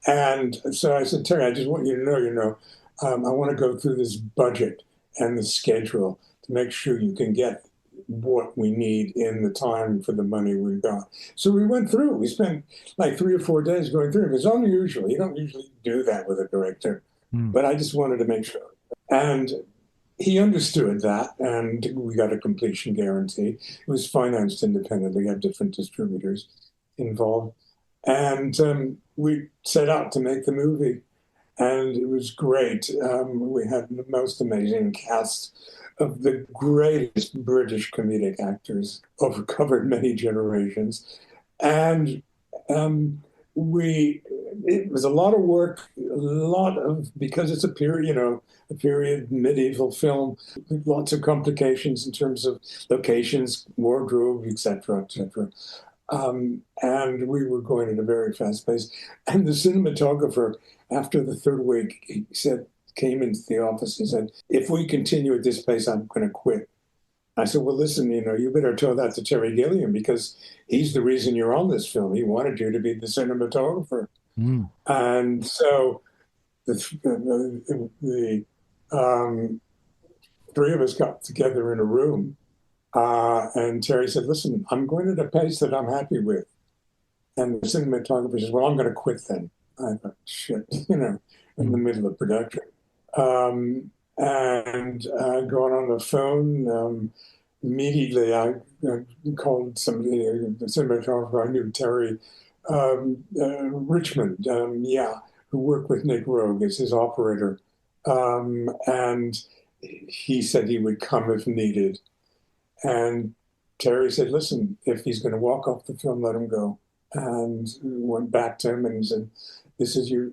And so I said, Terry, I just want you to know, I want to go through this budget and the schedule to make sure you can get what we need in the time for the money we've got. So we went through. We spent like 3 or 4 days going through. It was unusual. You don't usually do that with a director. But I just wanted to make sure. And he understood that, and we got a completion guarantee. It was financed independently, had different distributors involved. And we set out to make the movie, and it was great. We had the most amazing cast of the greatest British comedic actors, covered many generations. And it was a lot of work, because it's a period medieval film, lots of complications in terms of locations, wardrobe, etc., etc. And we were going at a very fast pace. And the cinematographer, after the third week, came into the office and said, if we continue at this pace, I'm going to quit. I said, well, listen, you better tell that to Terry Gilliam because he's the reason you're on this film. He wanted you to be the cinematographer. Mm. And so the three of us got together in a room, and Terry said, listen, I'm going at a pace that I'm happy with. And the cinematographer says, well, I'm going to quit then. I thought, shit, in the middle of production. And going on the phone, immediately I called somebody, the cinematographer I knew, Terry Richmond, who worked with Nick Rogue as his operator. And he said he would come if needed. And Terry said, listen, if he's going to walk off the film, let him go. And went back to him and said, this is your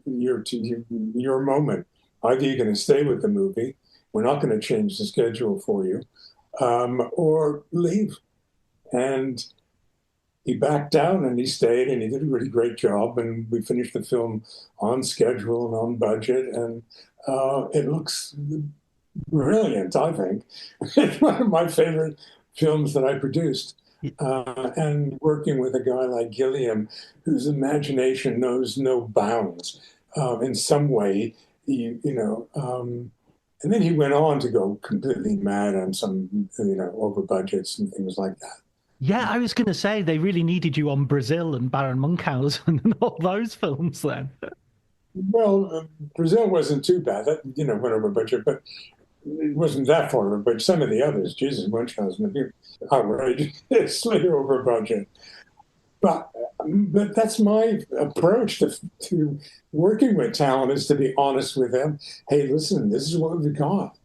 moment. Either you're going to stay with the movie, we're not going to change the schedule for you, or leave. And he backed down and he stayed and he did a really great job. And we finished the film on schedule and on budget. And it looks brilliant, I think. It's one of my favorite films that I produced. And working with a guy like Gilliam, whose imagination knows no bounds in some way, and then he went on to go completely mad on some, over budgets and things like that. Yeah, I was going to say they really needed you on Brazil and Baron Munchausen and all those films then. Well, Brazil wasn't too bad. That, went over budget, but it wasn't that far over budget. Some of the others, Jesus, Munchausen, outrageously over budget. But that's my approach to working with talent, is to be honest with them. Hey, listen, this is what we've got.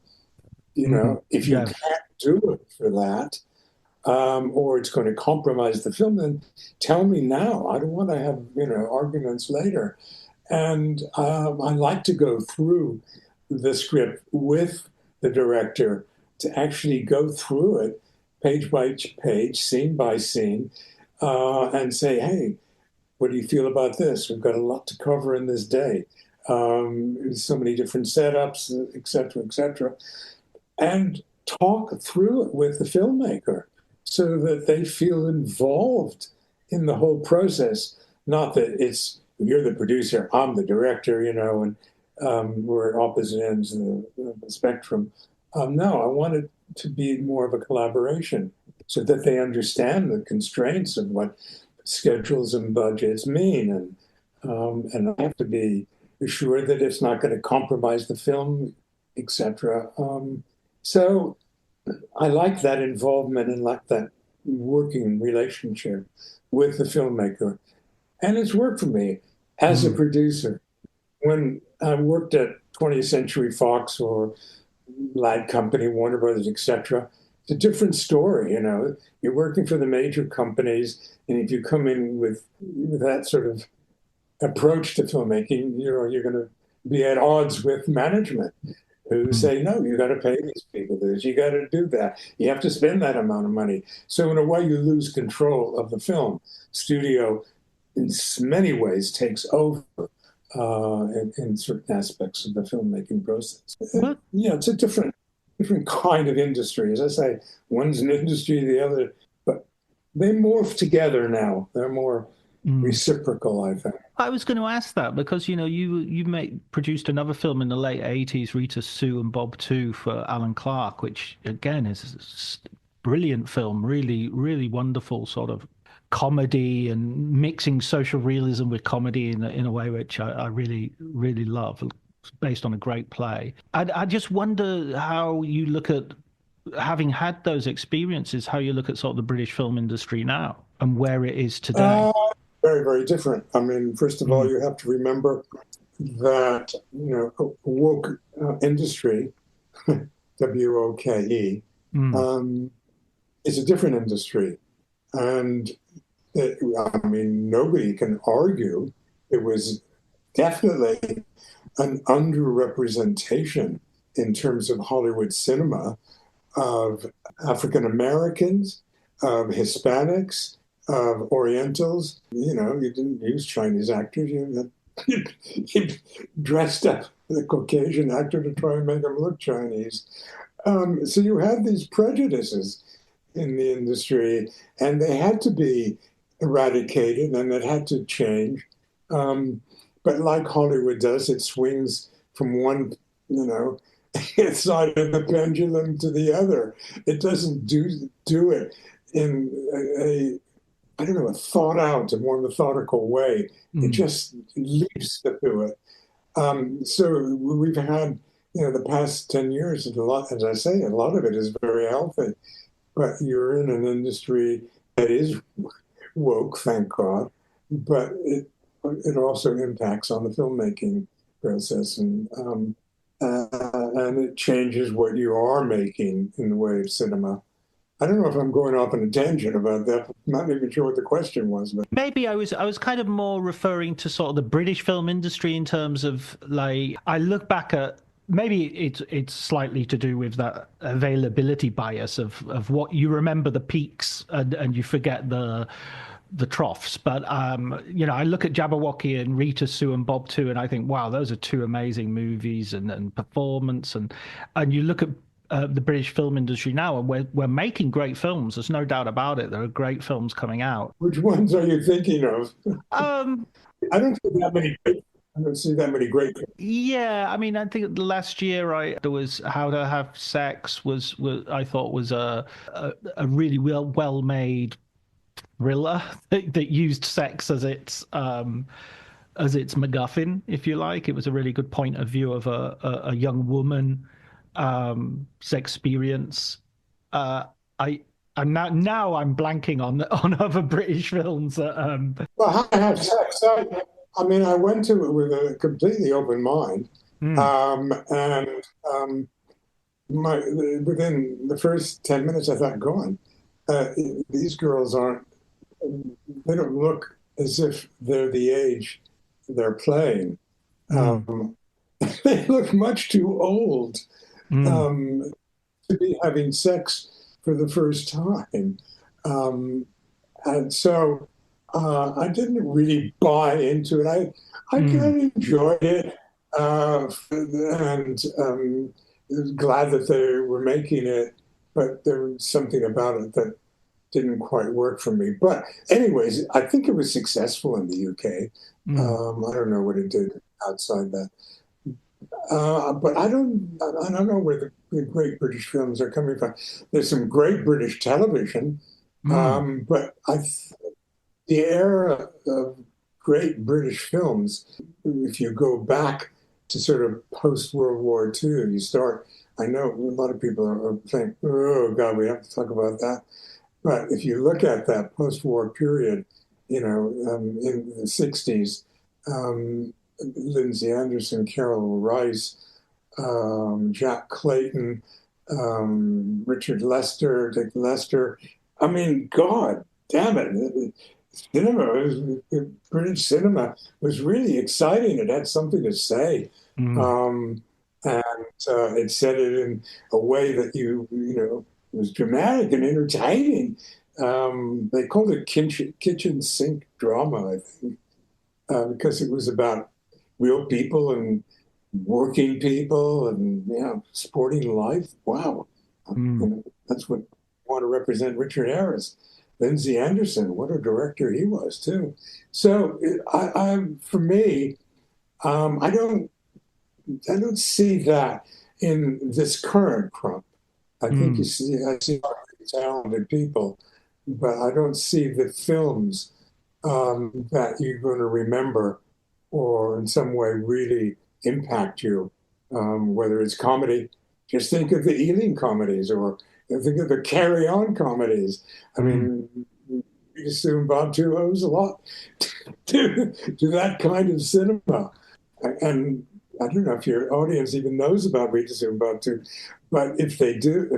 If you can't do it for that, or it's going to compromise the film, then tell me now. I don't want to have arguments later. And I like to go through the script with the director to actually go through it page by page, scene by scene, and say, hey, what do you feel about this? We've got a lot to cover in this day. So many different setups, et cetera, and talk through it with the filmmaker so that they feel involved in the whole process. Not that it's, you're the producer, I'm the director, and we're at opposite ends of the spectrum. No, I want it to be more of a collaboration so that they understand the constraints of what schedules and budgets mean. And I have to be assured that it's not going to compromise the film, etc. So I like that involvement and like that working relationship with the filmmaker. And it's worked for me as a producer. When I worked at 20th Century Fox or Lad Company, Warner Brothers, etc., it's a different story. You're working for the major companies, and if you come in with that sort of approach to filmmaking, you're going to be at odds with management who say, no, you got to pay these people this, you got to do that, you have to spend that amount of money. So in a way, you lose control of the film. Studio, in many ways, takes over in certain aspects of the filmmaking process. It's a different kind of industry. As I say, one's an industry, the other, but they morph together now. They're more reciprocal, I think. I was going to ask that because, you produced another film in the late 80s, Rita, Sue and Bob 2 for Alan Clark, which again is a brilliant film, really, really wonderful sort of comedy and mixing social realism with comedy in a way which I really, really love. It's based on a great play. I just wonder how you look at, having had those experiences, how you look at sort of the British film industry now and where it is today. Very, very different. I mean, first of all, you have to remember that, woke industry, WOKE, is a different industry. And nobody can argue it was definitely an underrepresentation in terms of Hollywood cinema of African Americans, of Hispanics, of Orientals. You know, you didn't use Chinese actors. You dressed up the Caucasian actor to try and make him look Chinese. So you had these prejudices in the industry, and they had to be eradicated, and it had to change. But like Hollywood does, it swings from one, side of the pendulum to the other. It doesn't do it in a thought out, a more methodical way. It just leaps through it. So we've had, the past 10 years, a lot, as I say, a lot of it is very healthy. But you're in an industry that is woke, thank God, but it also impacts on the filmmaking process, and it changes what you are making in the way of cinema. I don't know if I'm going off on a tangent about that. I'm not even sure what the question was. But maybe I was kind of more referring to sort of the British film industry in terms of, like, I look back at, maybe it's slightly to do with that availability bias of what you remember the peaks and you forget the troughs. But I look at Jabberwocky and Rita, Sue and Bob too, and I think, wow, those are two amazing movies and performance, and you look at the British film industry now, and we're making great films. There's no doubt about it. There are great films coming out. Which ones are you thinking of? I don't see that many. I don't see that many great films. Yeah, I mean, I think last year there was How to Have Sex was I thought was a really well made thriller that used sex as its MacGuffin, if you like. It was a really good point of view of a young woman experience. I'm now blanking on other British films. Well, How to Have Sex. I mean, I went to it with a completely open mind, within the first 10 minutes, I thought, go on. These girls they don't look as if they're the age they're playing. They look much too old to be having sex for the first time. And so I didn't really buy into it. I kind of enjoyed it, and glad that they were making it, but there was something about it that didn't quite work for me. But anyways, I think it was successful in the UK. I don't know what it did outside that. But I don't know where the great British films are coming from. There's some great British television, but the era of great British films, if you go back to sort of post-World War II, I know a lot of people are saying, oh, God, we have to talk about that. But if you look at that post-war period, in the 60s, Lindsay Anderson, Carol Rice, Jack Clayton, Richard Lester, Dick Lester. I mean, God damn it. British cinema was really exciting. It had something to say. And it said it in a way that was dramatic and entertaining. They called it kitchen sink drama, I think, because it was about real people and working people and sporting life. Wow, that's what I want to represent. Richard Harris, Lindsay Anderson, what a director he was too. So for me, I don't see that in this current crop. I think I see talented people, but I don't see the films that you're going to remember or in some way really impact you, whether it's comedy. Just think of the Ealing comedies, or think of the Carry On comedies. I mean, we assume Bob too owes a lot to that kind of cinema. And I don't know if your audience even knows about Rita Sue and Bob too, but if they don't,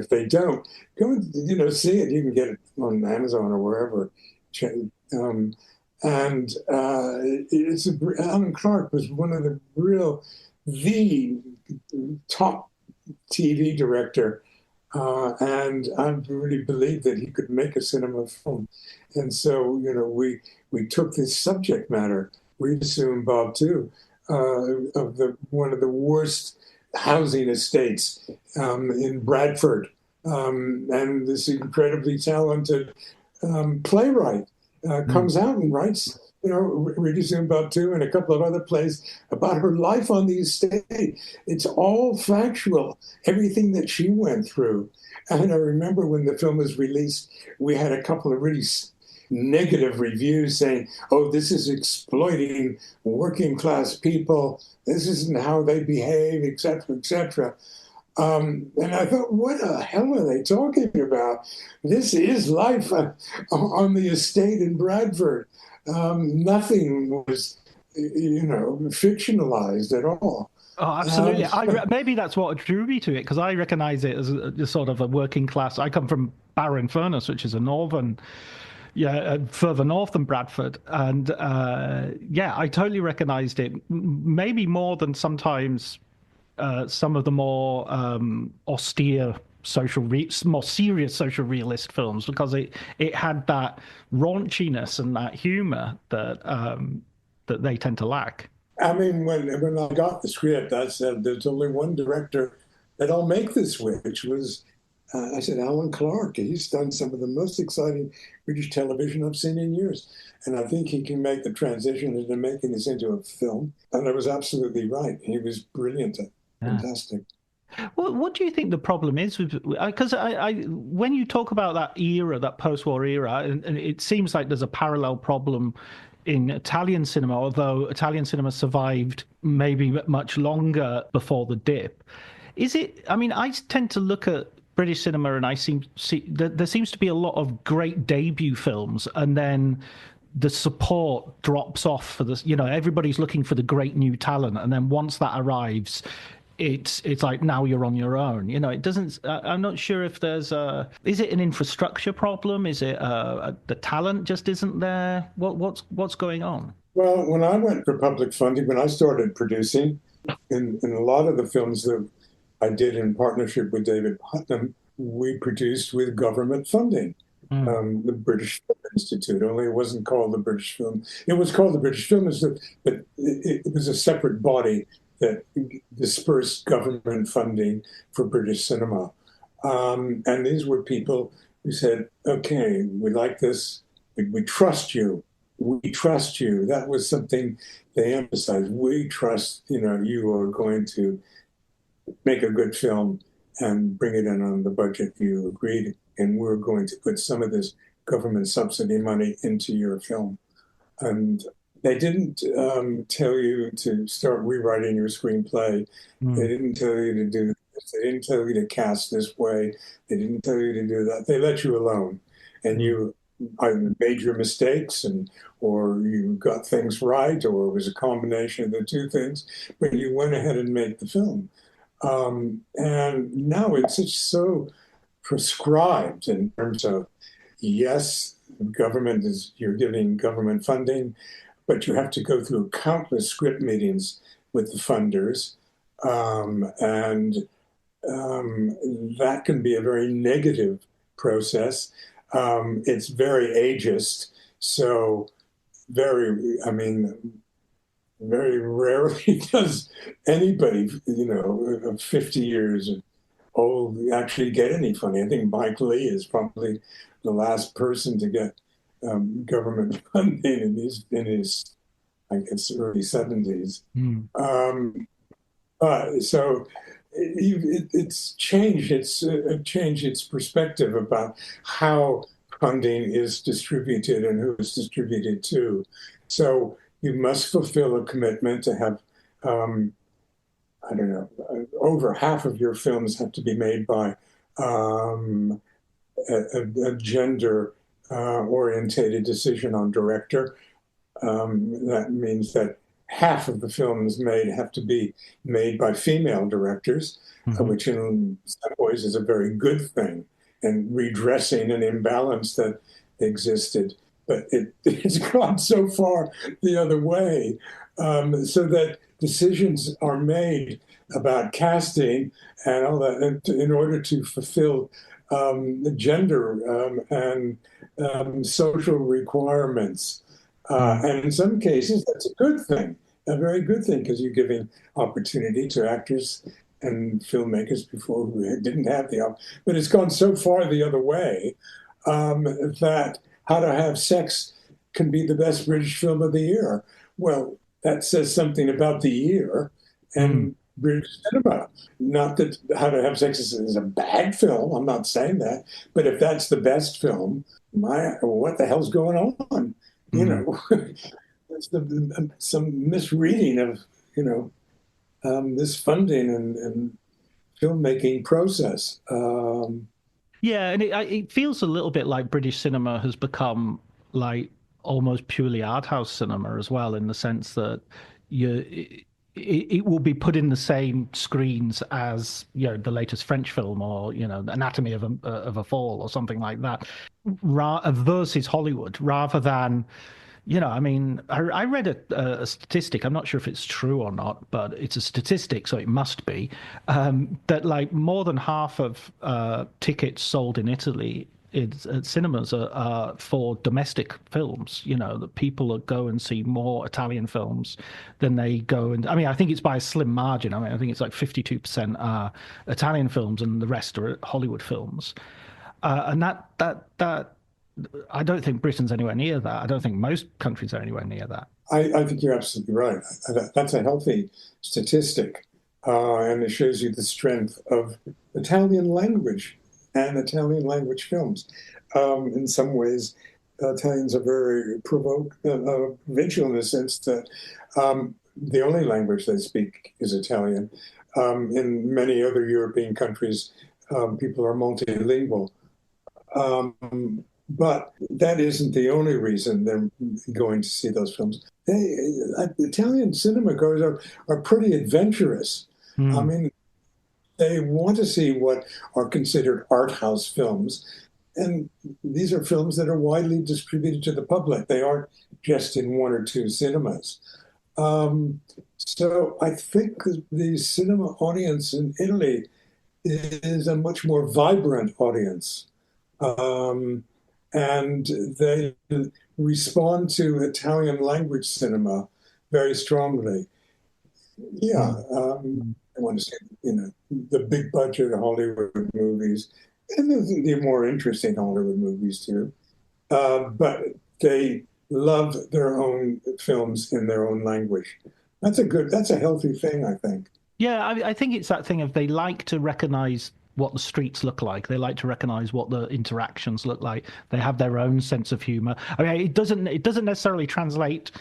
go and see it. You can get it on Amazon or wherever. Alan Clark was one of the top TV director And I really believed that he could make a cinema film. And so, we took this subject matter, Rita Sue and Bob too, of one of the worst housing estates in Bradford, and this incredibly talented playwright comes out and writes, Rita Sue and Bob too, and a couple of other plays about her life on the estate. It's all factual, everything that she went through. And I remember when the film was released, we had a couple of really negative reviews saying, oh, this is exploiting working class people. This isn't how they behave, et cetera, et cetera. And I thought, what the hell are they talking about? This is life on the estate in Bradford. Nothing was, fictionalized at all. Oh, absolutely. Maybe that's what drew me to it, because I recognize it as a sort of a working class. I come from Barrow-in-Furness, which is a northern, further north than Bradford. And I totally recognized it, maybe more than sometimes some of the more austere more serious social realist films, because it had that raunchiness and that humor that they tend to lack. I mean, when I got the script, I said, there's only one director that I'll make this with, which was, I said, Alan Clark. He's done some of the most exciting British television I've seen in years. And I think he can make the transition into making this into a film. And I was absolutely right. He was brilliant. Fantastic. Well, what do you think the problem is with? Because when you talk about that era, that post-war era, and it seems like there's a parallel problem in Italian cinema, although Italian cinema survived maybe much longer before the dip. Is it? I mean, I tend to look at British cinema and I see there seems to be a lot of great debut films, and then the support drops off for this. Everybody's looking for the great new talent, and then once that arrives, it's like, now you're on your own. It doesn't. I'm not sure if there's is it an infrastructure problem? Is it the talent just isn't there? What's going on? Well, when I went for public funding, when I started producing, in a lot of the films that I did in partnership with David Putnam, we produced with government funding. The British Film Institute, only it wasn't called the British Film. It was called the British Film Institute, but it was a separate body that dispersed government funding for British cinema. And these were people who said, okay, we like this, we trust you, we trust you. That was something they emphasized. We trust, you are going to make a good film and bring it in on the budget you agreed, and we're going to put some of this government subsidy money into your film. And they didn't tell you to start rewriting your screenplay. They didn't tell you to do this. They didn't tell you to cast this way. They didn't tell you to do that. They let you alone. And you either made your mistakes or you got things right, or it was a combination of the two things, but you went ahead and made the film. And now it's just so prescribed in terms of, yes, you're giving government funding, but you have to go through countless script meetings with the funders. And that can be a very negative process. It's very ageist. So very rarely does anybody, of 50 years old actually get any funding. I think Mike Lee is probably the last person to get government funding in his I guess, early 70s. So it's changed. It's changed its perspective about how funding is distributed and who it's distributed to. So you must fulfill a commitment to have, over half of your films have to be made by a gender-orientated decision on director. That means that half of the films made have to be made by female directors, which in some ways is a very good thing, and redressing an imbalance that existed. But it's gone so far the other way, so that decisions are made about casting and all that in order to fulfill the gender and social requirements. And in some cases, that's a good thing, a very good thing, because you're giving opportunity to actors and filmmakers before who didn't have the opportunity. But it's gone so far the other way that How to Have Sex can be the best British film of the year. Well, that says something about the year and British cinema. Not that How to Have Sex is a bad film. I'm not saying that. But if that's the best film, what the hell's going on? You know, it's some misreading of, this funding and filmmaking process. Yeah, and it feels a little bit like British cinema has become like almost purely art house cinema as well, in the sense that it will be put in the same screens as the latest French film or Anatomy of a Fall or something like that, versus Hollywood, rather than. I read a statistic. I'm not sure if it's true or not, but it's a statistic, so it must be, that like more than half of tickets sold in Italy at cinemas are for domestic films. That people go and see more Italian films than they go and. I think it's by a slim margin. I think it's like 52% are Italian films and the rest are Hollywood films, and that. I don't think Britain's anywhere near that. I don't think most countries are anywhere near that. I think you're absolutely right. That's a healthy statistic, and it shows you the strength of Italian language and Italian language films. In some ways, Italians are very provincial in the sense that the only language they speak is Italian. In many other European countries, people are multilingual. But that isn't the only reason they're going to see those films. Italian cinema goers are pretty adventurous. They want to see what are considered art house films. And these are films that are widely distributed to the public. They aren't just in one or two cinemas. So I think the cinema audience in Italy is a much more vibrant audience. And they respond to Italian language cinema very strongly. Yeah, I want to say, the big budget Hollywood movies, and the more interesting Hollywood movies too. But they love their own films in their own language. That's a healthy thing, I think. Yeah, I think it's that thing of they like to recognize what the streets look like. They like to recognize what the interactions look like. They have their own sense of humor. It doesn't necessarily translate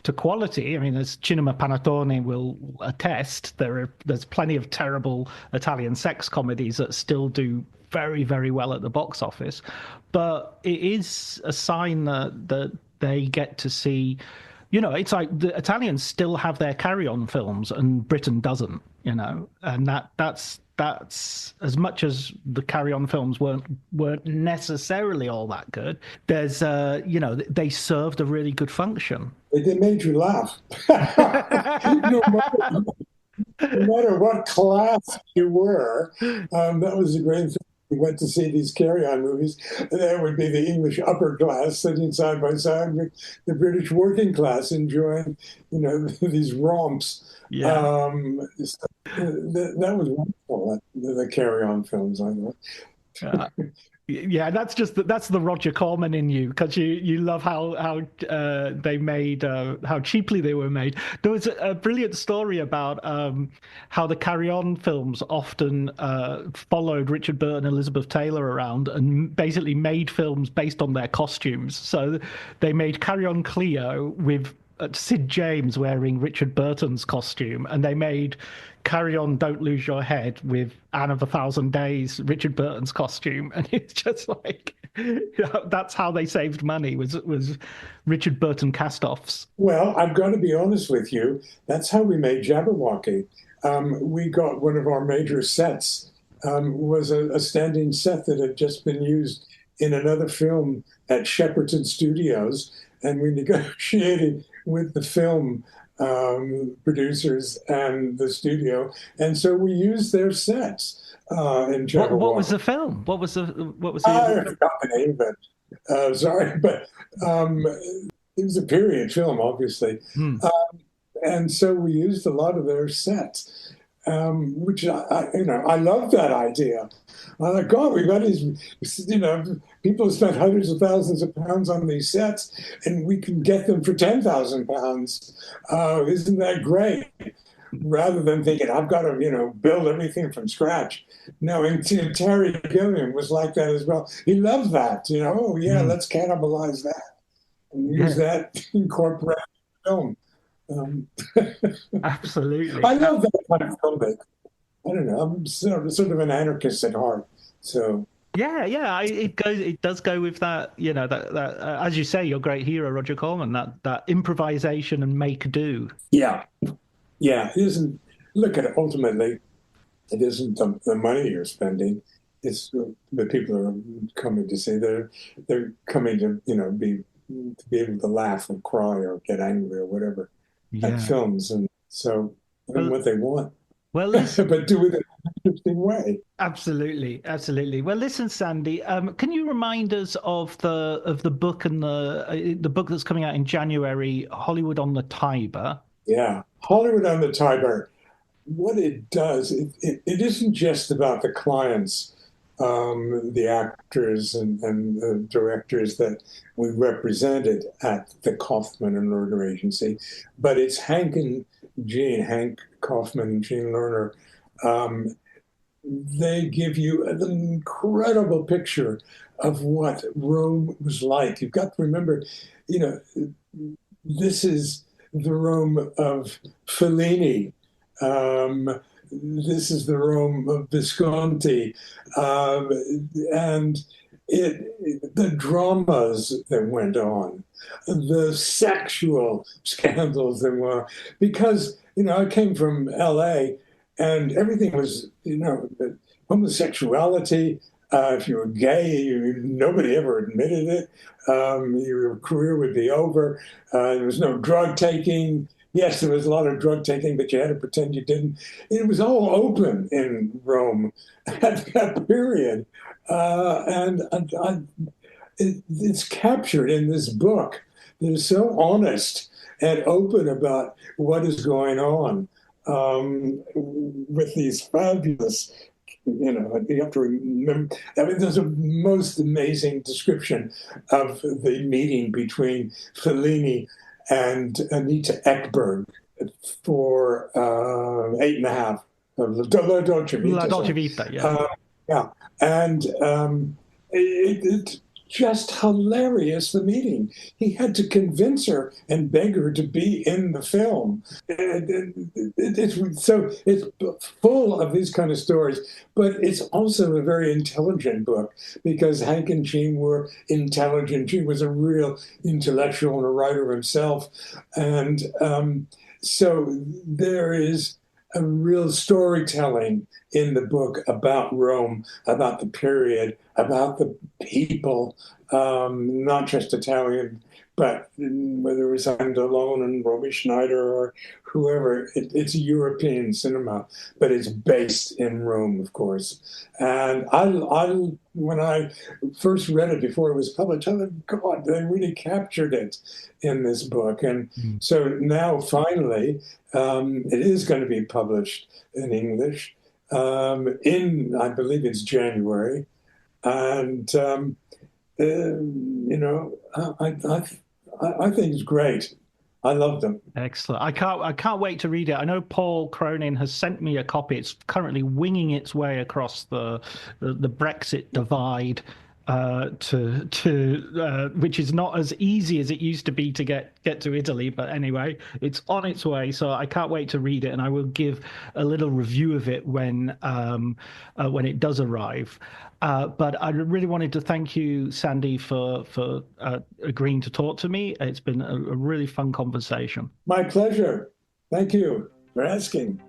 to quality. As Cinema Panettone will attest, there's plenty of terrible Italian sex comedies that still do very, very well at the box office. But it is a sign that they get to see. It's like the Italians still have their carry-on films and Britain doesn't. And that's as much as the carry-on films weren't necessarily all that good. There's they served a really good function. They made you laugh. No matter what class you were, that was a great thing. We went to see these carry-on movies, and there would be the English upper class sitting side by side with the British working class enjoying, these romps. Yeah. That was wonderful, the carry-on films, I thought. Yeah, that's the Roger Corman in you, because you love how they made how cheaply they were made. There was a brilliant story about how the Carry On films often followed Richard Burton and Elizabeth Taylor around and basically made films based on their costumes. So they made Carry On Cleo with Sid James wearing Richard Burton's costume, and they made Carry On Don't Lose Your Head with Anne of a Thousand Days, Richard Burton's costume. And it's just like, that's how they saved money, was Richard Burton cast-offs. Well, I've got to be honest with you. That's how we made Jabberwocky. We got one of our major sets, was a standing set that had just been used in another film at Shepperton Studios, and we negotiated with the film producers and the studio, and so we used their sets in What was Czechoslovakia. the film? What was I the? forgot the name of it. Sorry, but it was a period film, obviously. Hmm. And so we used a lot of their sets, which I love that idea. I'm like, God, we've got these, people spent hundreds of thousands of pounds on these sets, and we can get them for £10,000. Isn't that great? Rather than thinking I've got to, build everything from scratch. No, and Terry Gilliam was like that as well. He loved that, Oh yeah, Hmm. let's cannibalize that and use Yeah, that incorporate film. Um, absolutely. I love that kind of filmmaking. I don't know. I'm sort of an anarchist at heart. So Yeah, yeah. It does go with that. That as you say, your great hero Roger Corman. That improvisation and make do. yeah, yeah. It isn't. Look at it. Ultimately, it isn't the money you're spending. It's the people are coming to see. They're coming to be able to laugh or cry or get angry or whatever at Yeah. films, and so give them Well, what they want, well, listen. but do it in an interesting way. Absolutely, absolutely. Well, listen, Sandy. Can you remind us of the book and the book that's coming out in January, Hollywood on the Tiber? Yeah, Hollywood on the Tiber. What it does, it isn't just about the clients, the actors and the directors that we represented at the Kaufman and Lerner agency, but it's Hank Kaufman and Jean Lerner. Um, they give you an incredible picture of what Rome was like. You've got to remember, you know, this is the Rome of Fellini. Um, this is the Rome of Visconti, um, and the dramas that went on, the sexual scandals that were, because I came from L.A. and everything was homosexuality. If you were gay, nobody ever admitted it. Your career would be over. There was no drug taking. Yes, there was a lot of drug taking, but you had to pretend you didn't. It was all open in Rome at that period. It's captured in this book that is so honest and open about what is going on with these fabulous, you have to remember, I mean, there's a most amazing description of the meeting between Fellini and Anita Ekberg for 8.5 of La Dolce La Vita. Dolce Sorry. Vita, yeah. Yeah, and it's just hilarious, the meeting. He had to convince her and beg her to be in the film. It's full of these kind of stories, but it's also a very intelligent book because Hank and Jean were intelligent. Jean was a real intellectual and a writer himself. And so there is a real storytelling in the book about Rome, about the period, about the people, not just Italian, but whether it was Andalone and Romy Schneider or whoever, it's European cinema, but it's based in Rome, of course. And when I first read it before it was published, I thought, God, they really captured it in this book. And Mm. so now, finally, it is going to be published in English I believe it's January, and I think it's great. I love them. Excellent. I can't wait to read it. I know Paul Cronin has sent me a copy. It's currently winging its way across the Brexit divide to which is not as easy as it used to be to get to Italy. But anyway, it's on its way. So I can't wait to read it, and I will give a little review of it when it does arrive. But I really wanted to thank you, Sandy, for agreeing to talk to me. It's been a really fun conversation. My pleasure. Thank you for asking.